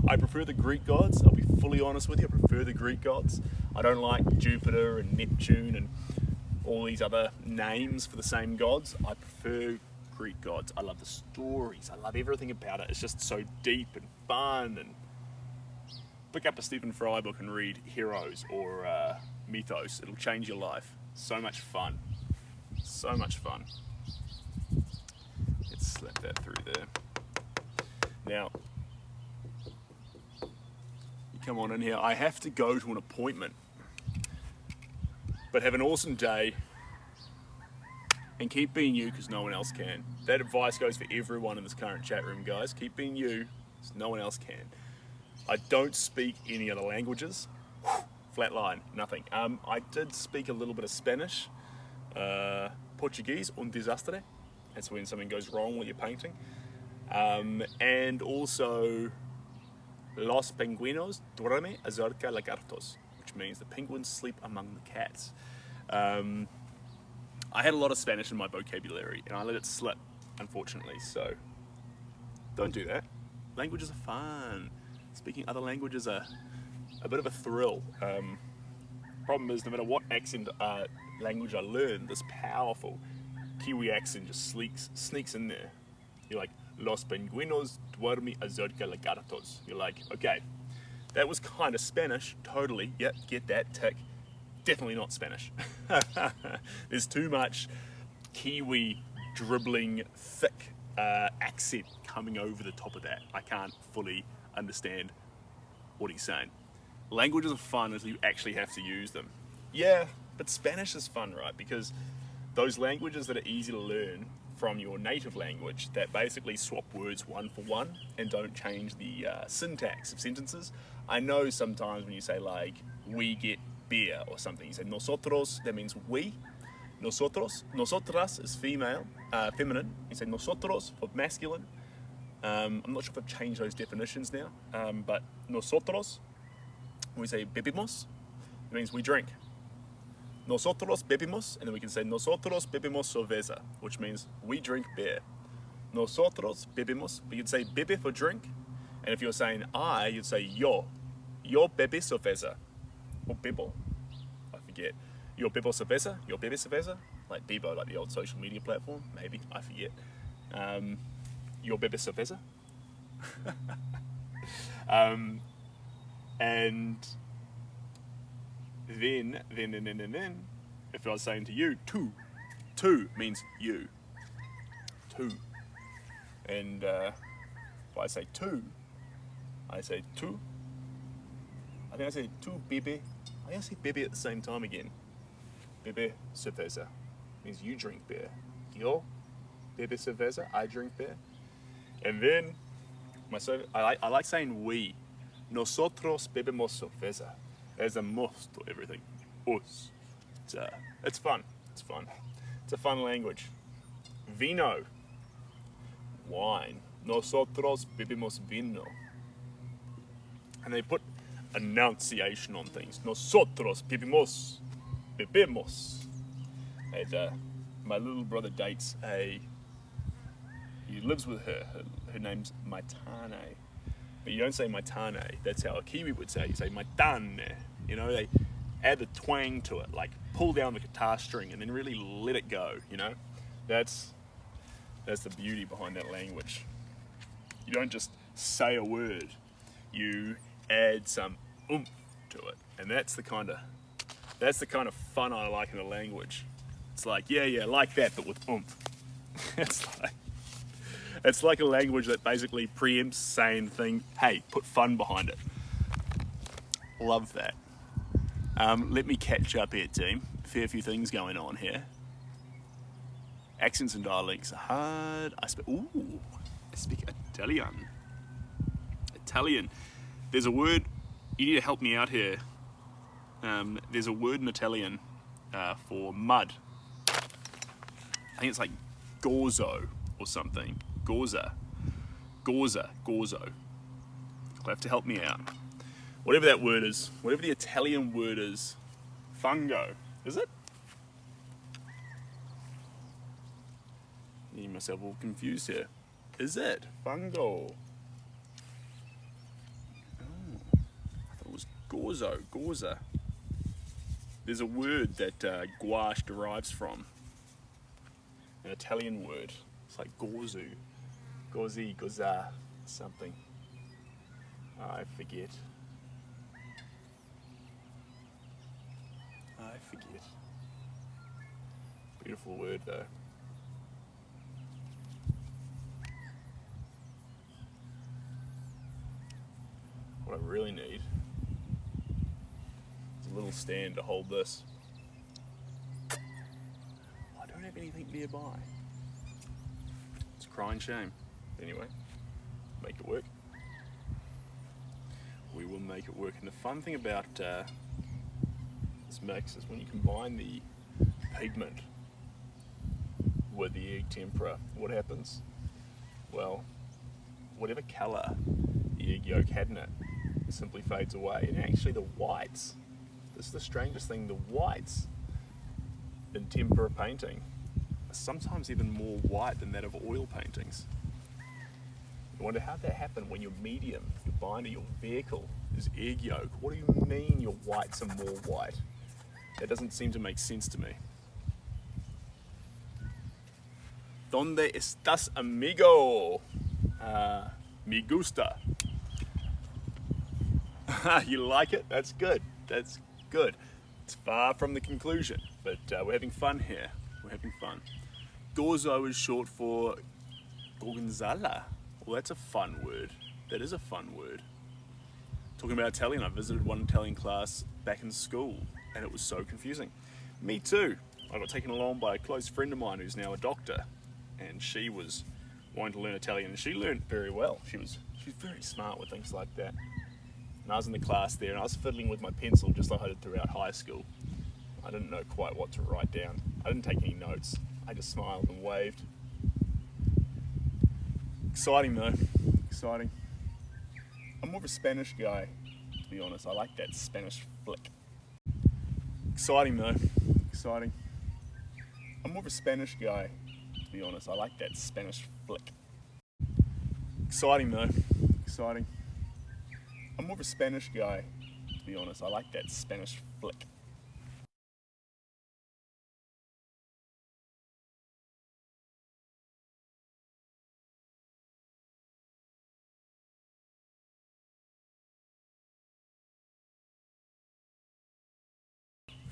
I prefer the Greek gods. I'll be fully honest with you. I prefer the Greek gods. I don't like Jupiter and Neptune and all these other names for the same gods. I prefer Greek gods. I love the stories. I love everything about it. It's just so deep and fun. And pick up a Stephen Fry book and read Heroes or Mythos. It'll change your life. So much fun. So much fun. Let's slap that through there. Now, you come on in here. I have to go to an appointment. But have an awesome day. And keep being you, because no one else can. That advice goes for everyone in this current chat room, guys. Keep being you, because no one else can. I don't speak any other languages. Flat line, nothing. I did speak a little bit of Spanish. Portuguese, un desastre. That's when something goes wrong with your painting. And also, los pingüinos duermen acerca lagartos, which means the penguins sleep among the cats. I had a lot of Spanish in my vocabulary, and I let it slip, unfortunately, so don't do that. Languages are fun. Speaking other languages are a bit of a thrill. problem is, no matter what accent language I learn, this powerful Kiwi accent just sneaks in there. You're like, Los pingüinos duermen acerca lagartos. You're like, okay, that was kind of Spanish, totally, yep, get that, tick. Definitely not Spanish. There's too much Kiwi dribbling, thick accent coming over the top of that. I can't fully understand what he's saying. Languages are fun until you actually have to use them. Yeah, but Spanish is fun, right? Because those languages that are easy to learn from your native language, that basically swap words one for one and don't change the syntax of sentences. I know sometimes when you say like, we get beer or something, you say nosotros, that means we. Nosotros, nosotras is feminine. You say nosotros for masculine. I'm not sure if I've changed those definitions now, but nosotros, when we say bebimos, it means we drink. Nosotros bebimos, and then we can say nosotros bebimos cerveza, which means we drink beer. Nosotros bebimos, we could say bebe for drink, and if you're saying I, you'd say yo bebe cerveza, or bebo, I forget. Yo bebo cerveza, like Bebo, like the old social media platform, maybe, I forget. Yo bebe cerveza. And then, if I was saying to you, two means you. Two. And if I say two, I say two. I think I say two bebe. I think I say bebe at the same time again. Bebe cerveza means you drink beer. Yo bebe cerveza, I drink beer. And then, I like saying we. Nosotros bebemos cerveza. There's a mos to everything. Us. It's fun. It's fun. It's a fun language. Vino. Wine. Nosotros bebemos vino. And they put enunciation on things. Nosotros bebemos. And my little brother dates he lives with her. Her name's Maitane. But you don't say Maitane. That's how a Kiwi would say. You say Maitane. You know, they add the twang to it, like pull down the guitar string and then really let it go, you know? That's the beauty behind that language. You don't just say a word, you add some oomph to it. And that's the kind of fun I like in a language. It's like, yeah, like that, but with oomph. It's like a language that basically preempts saying thing, hey, put fun behind it. Love that. Let me catch up here, team. Fair few things going on here. Accents and dialects are hard. I speak Italian. Italian. There's a word, you need to help me out here. There's a word in Italian for mud. I think it's like gorzo or something. Gorza. You'll have to help me out. Whatever that word is, whatever the Italian word is, fungo, is it? Getting myself all confused here. Is it? Fungo. Oh, I thought it was gorza. There's a word that gouache derives from. An Italian word. It's like gorzu. Gozi, goza, something. I forget. Beautiful word though. What I really need is a little stand to hold this. I don't have anything nearby. It's a crying shame. Anyway, make it work. We will make it work. And the fun thing about this mix is when you combine the pigment with the egg tempera, what happens? Well, whatever colour the egg yolk had in it simply fades away. And actually the whites, this is the strangest thing, the whites in tempera painting are sometimes even more white than that of oil paintings. I wonder how that happened when your medium, your binder, your vehicle is egg yolk. What do you mean your whites are more white That doesn't seem to make sense to me. ¿Dónde estás, amigo? Me gusta. You like it? That's good. That's good. It's far from the conclusion, but we're having fun here. We're having fun. Gorzo is short for gorgonzola. Well, that's a fun word. That is a fun word. Talking about Italian, I visited one Italian class back in school, and it was so confusing. Me too. I got taken along by a close friend of mine who's now a doctor, and she was wanting to learn Italian, and she learned very well. She's very smart with things like that. And I was in the class there, and I was fiddling with my pencil just like I did throughout high school. I didn't know quite what to write down. I didn't take any notes. I just smiled and waved. Exciting though, exciting. I'm more of a Spanish guy, to be honest. I like that Spanish flick. Exciting though, exciting. I'm more of a Spanish guy, to be honest. I like that Spanish flick. Exciting though, exciting. I'm more of a Spanish guy, to be honest. I like that Spanish flick.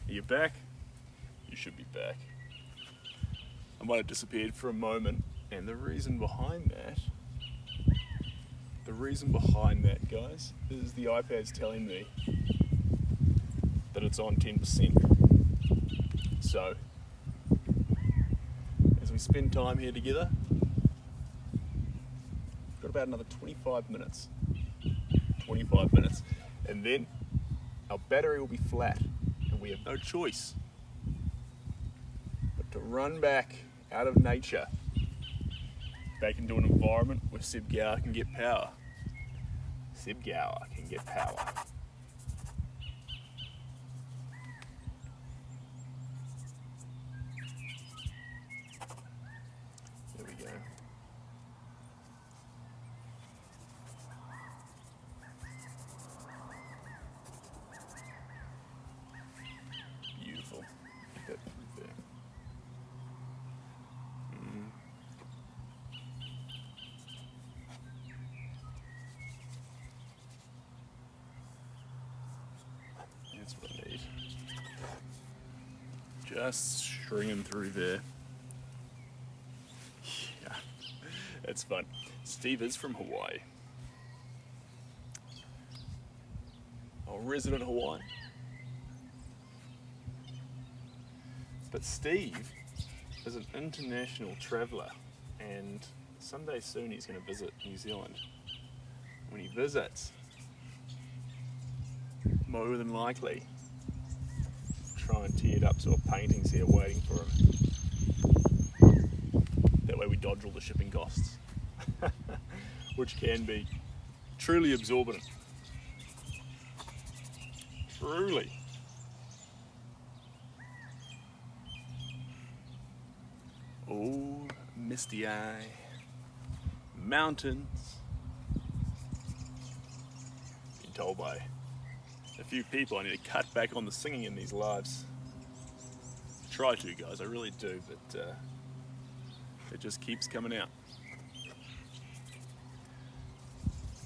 Are you back? You should be back. I might have disappeared for a moment, and the reason behind that, guys, is the iPad's telling me that it's on 10%. So, as we spend time here together, we've got about another 25 minutes. 25 minutes. And then our battery will be flat. We have no choice but to run back out of nature, back into an environment where Seb Gower can get power. Seb Gower can get power. There we go. Beautiful. Get that through there. That's what I need. Just stringing through there. Yeah, that's fun. Steve is from Hawaii. A resident Hawaiian. But Steve is an international traveller, and someday soon he's going to visit New Zealand. When he visits, more than likely, try and tee it up so a painting's here waiting for him. That way we dodge all the shipping costs, which can be truly absorbent. Truly. Oh, misty eye, mountains. Been told by a few people I need to cut back on the singing in these lives. Try to, guys, I really do, but it just keeps coming out.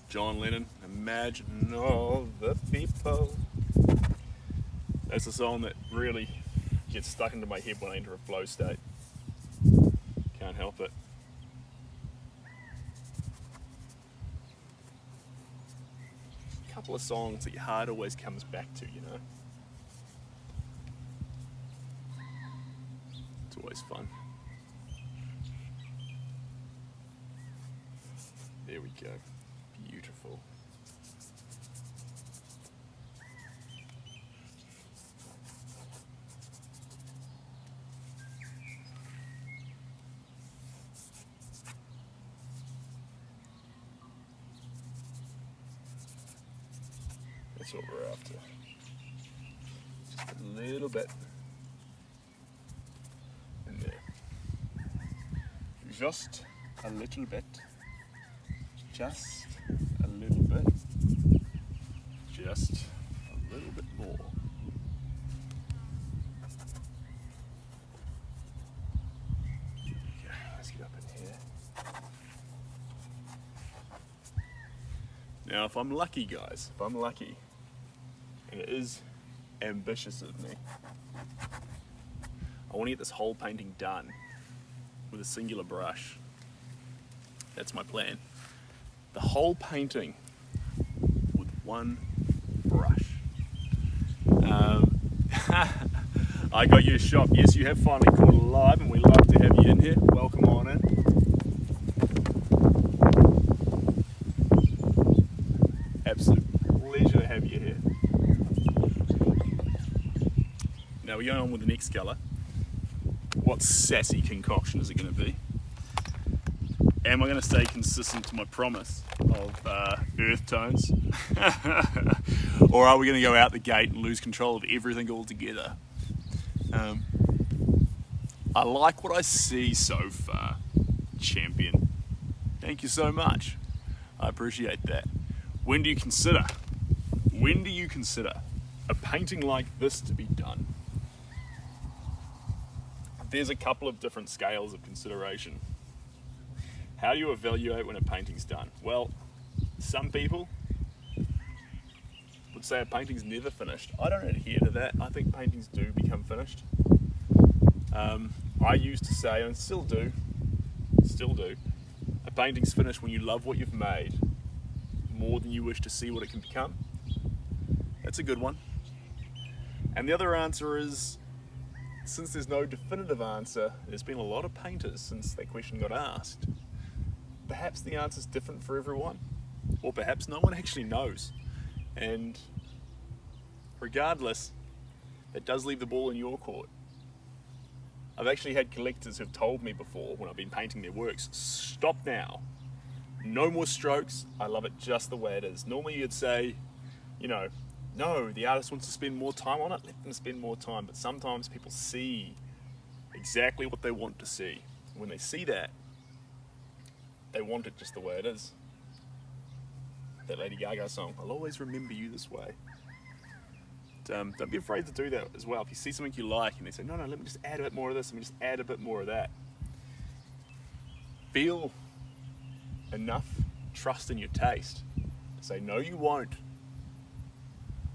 John Lennon, Imagine All the People. That's a song that really gets stuck into my head when I enter a flow state. Can't help it. A couple of songs that your heart always comes back to, you know. It's always fun. There we go. Beautiful. That's what we're after. Just a little bit in there. Just a little bit. Just a little bit. Just a little bit more. Now if I'm lucky, guys, if I'm lucky, and it is ambitious of me, I want to get this whole painting done with a singular brush. That's my plan. The whole painting with one brush. I got you a shop. Yes, you have finally caught alive, and we love to have you in here. Welcome on in. Absolute pleasure to have you here. Now we're going on with the next colour. What sassy concoction is it going to be? Am I going to stay consistent to my promise of earth tones? Or are we going to go out the gate and lose control of everything altogether? I like what I see so far, champion. Thank you so much. I appreciate that. When do you consider a painting like this to be done? There's a couple of different scales of consideration. How do you evaluate when a painting's done? Well, some people would say a painting's never finished. I don't adhere to that. I think paintings do become finished. I used to say, and still do, a painting's finished when you love what you've made more than you wish to see what it can become. That's a good one. And the other answer is, since there's no definitive answer, there's been a lot of painters since that question got asked. Perhaps the answer's different for everyone, or perhaps no one actually knows. And regardless, it does leave the ball in your court. I've actually had collectors who've told me before when I've been painting their works, stop now, no more strokes, I love it just the way it is. Normally you'd say, you know, no, the artist wants to spend more time on it, let them spend more time. But sometimes people see exactly what they want to see. When they see that, they want it just the way it is. That Lady Gaga song, I'll always remember you this way. Don't be afraid to do that as well. If you see something you like and they say, no, let me just add a bit more of this, let me just add a bit more of that. Feel enough trust in your taste to say, no, you won't.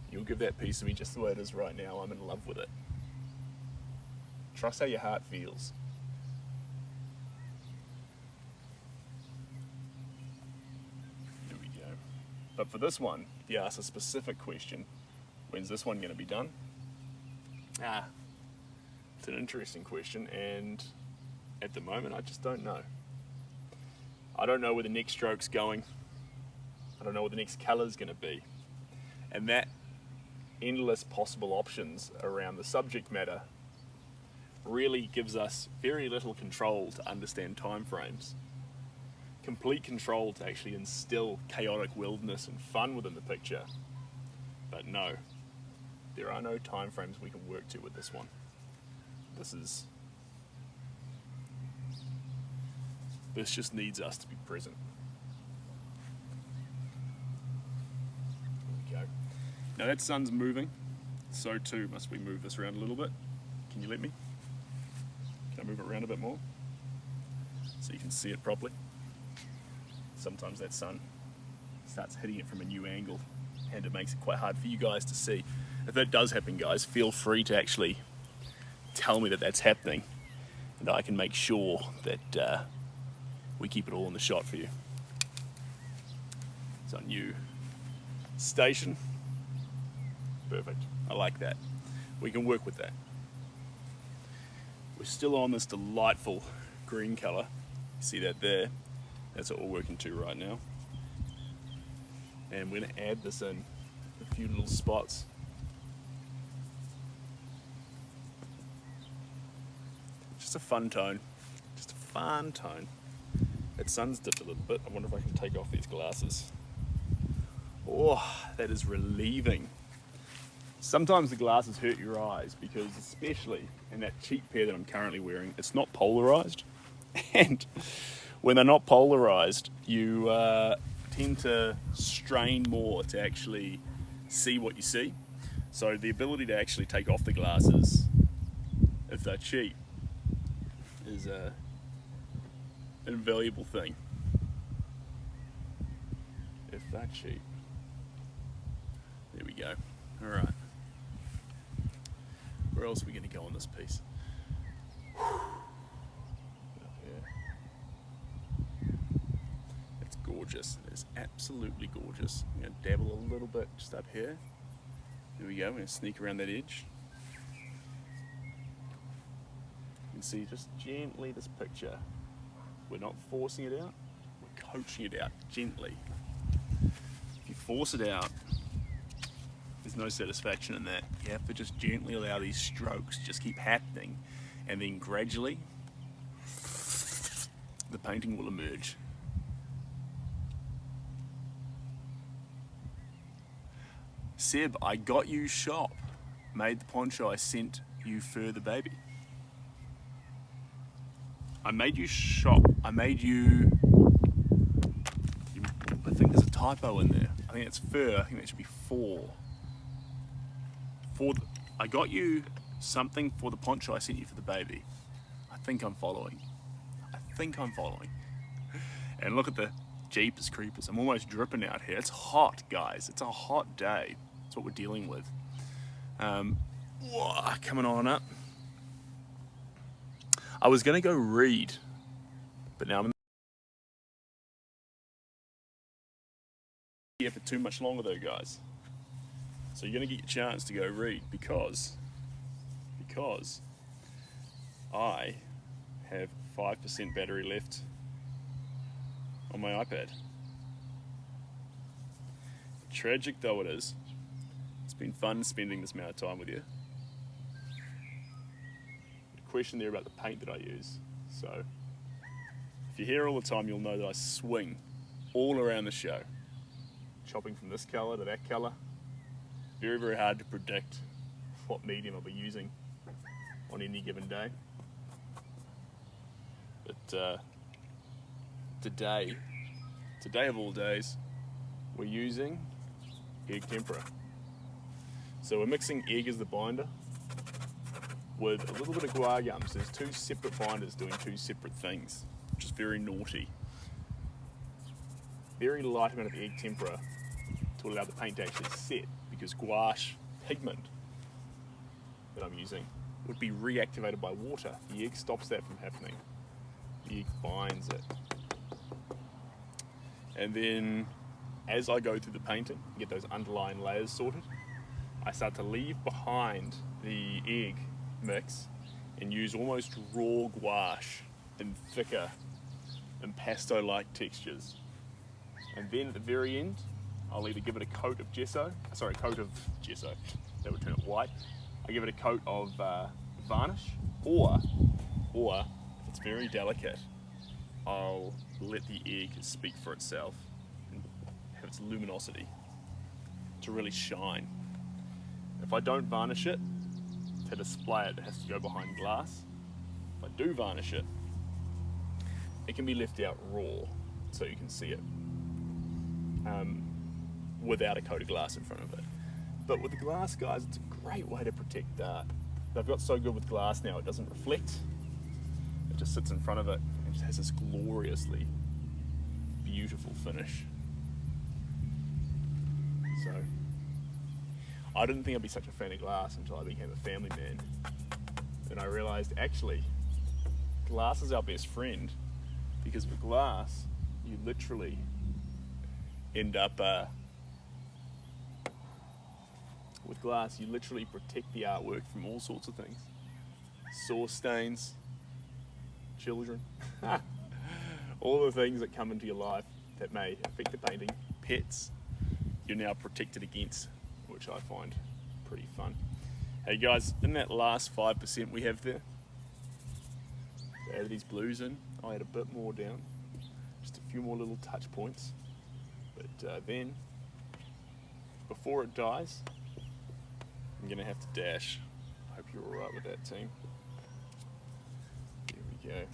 You'll give that piece of me just the way it is right now. I'm in love with it. Trust how your heart feels. There we go. But for this one, you ask a specific question. When's this one going to be done? It's an interesting question, and at the moment I just don't know. I don't know where the next stroke's going. I don't know what the next colour's going to be. And that endless possible options around the subject matter really gives us very little control to understand time frames. Complete control to actually instill chaotic wildness and fun within the picture. But no, there are no time frames we can work to with this one. This just needs us to be present. There we go. Now that sun's moving, so too must we move this around a little bit. Can you let me? Can I move it around a bit more? So you can see it properly. Sometimes that sun starts hitting it from a new angle and it makes it quite hard for you guys to see. If that does happen, guys, feel free to actually tell me that that's happening and I can make sure that we keep it all in the shot for you. It's our new station. Perfect. I like that. We can work with that. We're still on this delightful green colour. See that there? That's what we're working to right now. And we're going to add this in a few little spots. Just a fun tone. Just a fun tone. That sun's dipped a little bit. I wonder if I can take off these glasses. Oh, that is relieving. Sometimes the glasses hurt your eyes because, especially in that cheap pair that I'm currently wearing, it's not polarized. And when they're not polarized, you tend to strain more to actually see what you see. So the ability to actually take off the glasses, if they're cheap, is an invaluable thing. if that cheap. There we go. All right. Where else are we going to go on this piece? Up here. It's gorgeous. It's absolutely gorgeous. I'm going to dabble a little bit just up here. There we go. I'm going to sneak around that edge. You can see just gently this picture. We're not forcing it out. We're coaching it out gently. If you force it out, there's no satisfaction in that. You have to just gently allow these strokes just keep happening, and then gradually the painting will emerge. Seb, I got you shop. Made the poncho I sent you for the baby. I made you shop. I made you... I think there's a typo in there. I think it's fur. I think that should be for. I got you something for the poncho I sent you for the baby. I think I'm following. And look at the Jeepers creepers. I'm almost dripping out here. It's hot, guys. It's a hot day. That's what we're dealing with. Coming on up. I was going to go read, but now I'm here for too much longer though, guys. So you're going to get your chance to go read because I have 5% battery left on my iPad. Tragic though it is, it's been fun spending this amount of time with you. The question there about the paint that I use. So if you're here all the time, you'll know that I swing all around the show, chopping from this colour to that colour. Very, very hard to predict what medium I'll be using on any given day. But today of all days, we're using egg tempera. So we're mixing egg as the binder with a little bit of guar gum. So there's two separate binders doing two separate things, which is very naughty. Very light amount of egg tempera to allow the paint to actually set, because gouache pigment that I'm using would be reactivated by water. The egg stops that from happening. The egg binds it. And then as I go through the painting and get those underlying layers sorted, I start to leave behind the egg mix and use almost raw gouache in thicker, impasto-like textures. And then at the very end, I'll either give it a coat of gesso, that would turn it white. I give it a coat of varnish, or if it's very delicate, I'll let the egg speak for itself and have its luminosity to really shine. If I don't varnish it, to display it, it has to go behind glass. If I do varnish it, it can be left out raw so you can see it without a coat of glass in front of it. But with the glass, guys, it's a great way to protect art. They've got so good with glass now, it doesn't reflect. It just sits in front of it and it has this gloriously beautiful finish. So, I didn't think I'd be such a fan of glass until I became a family man. Then I realized, actually, glass is our best friend, because with glass, you literally end up, with glass, you literally protect the artwork from all sorts of things. Sauce stains, children, all the things that come into your life that may affect the painting, pets, you're now protected against, which I find pretty fun. Hey guys, in that last 5% we have there, add these blues in. I'll add a bit more down, just a few more little touch points. But then, before it dies, I'm gonna have to dash. Hope you're alright with that, team. There we go.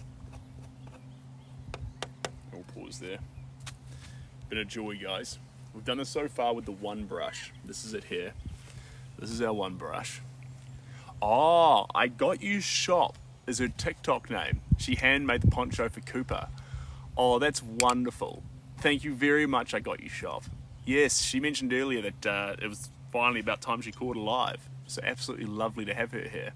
We'll pause there. Been a joy, guys. We've done this so far with the one brush. This is it here. This is our one brush. Oh, I Got You Shop is her TikTok name. She handmade the poncho for Cooper. Oh, that's wonderful. Thank you very much, I Got You Shop. Yes, she mentioned earlier that it was finally about time she caught alive. So absolutely lovely to have her here.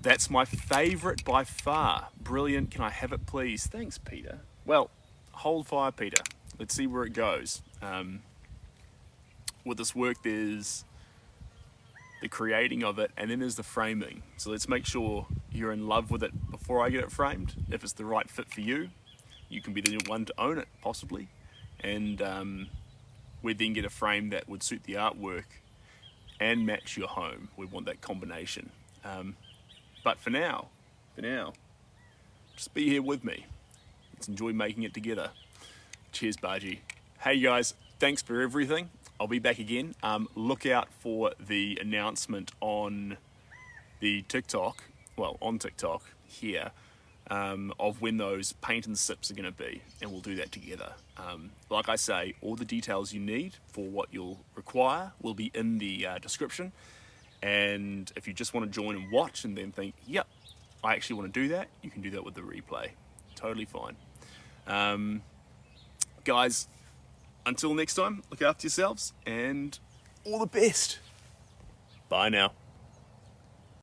That's my favourite by far. Brilliant. Can I have it, please? Thanks, Peter. Well, hold fire, Peter. Let's see where it goes. With this work, there's the creating of it, and then there's the framing. So let's make sure you're in love with it before I get it framed. If it's the right fit for you, you can be the one to own it, possibly. And we then get a frame that would suit the artwork and match your home. We want that combination. But for now, just be here with me. Let's enjoy making it together. Cheers, Bargy. Hey guys, thanks for everything. I'll be back again. Look out for the announcement on the TikTok, well, on TikTok here, of when those paint and sips are going to be, and we'll do that together. Like I say, all the details you need for what you'll require will be in the description. And if you just want to join and watch and then think, yep, I actually want to do that, you can do that with the replay. Totally fine. Guys, until next time, look after yourselves and all the best. Bye now.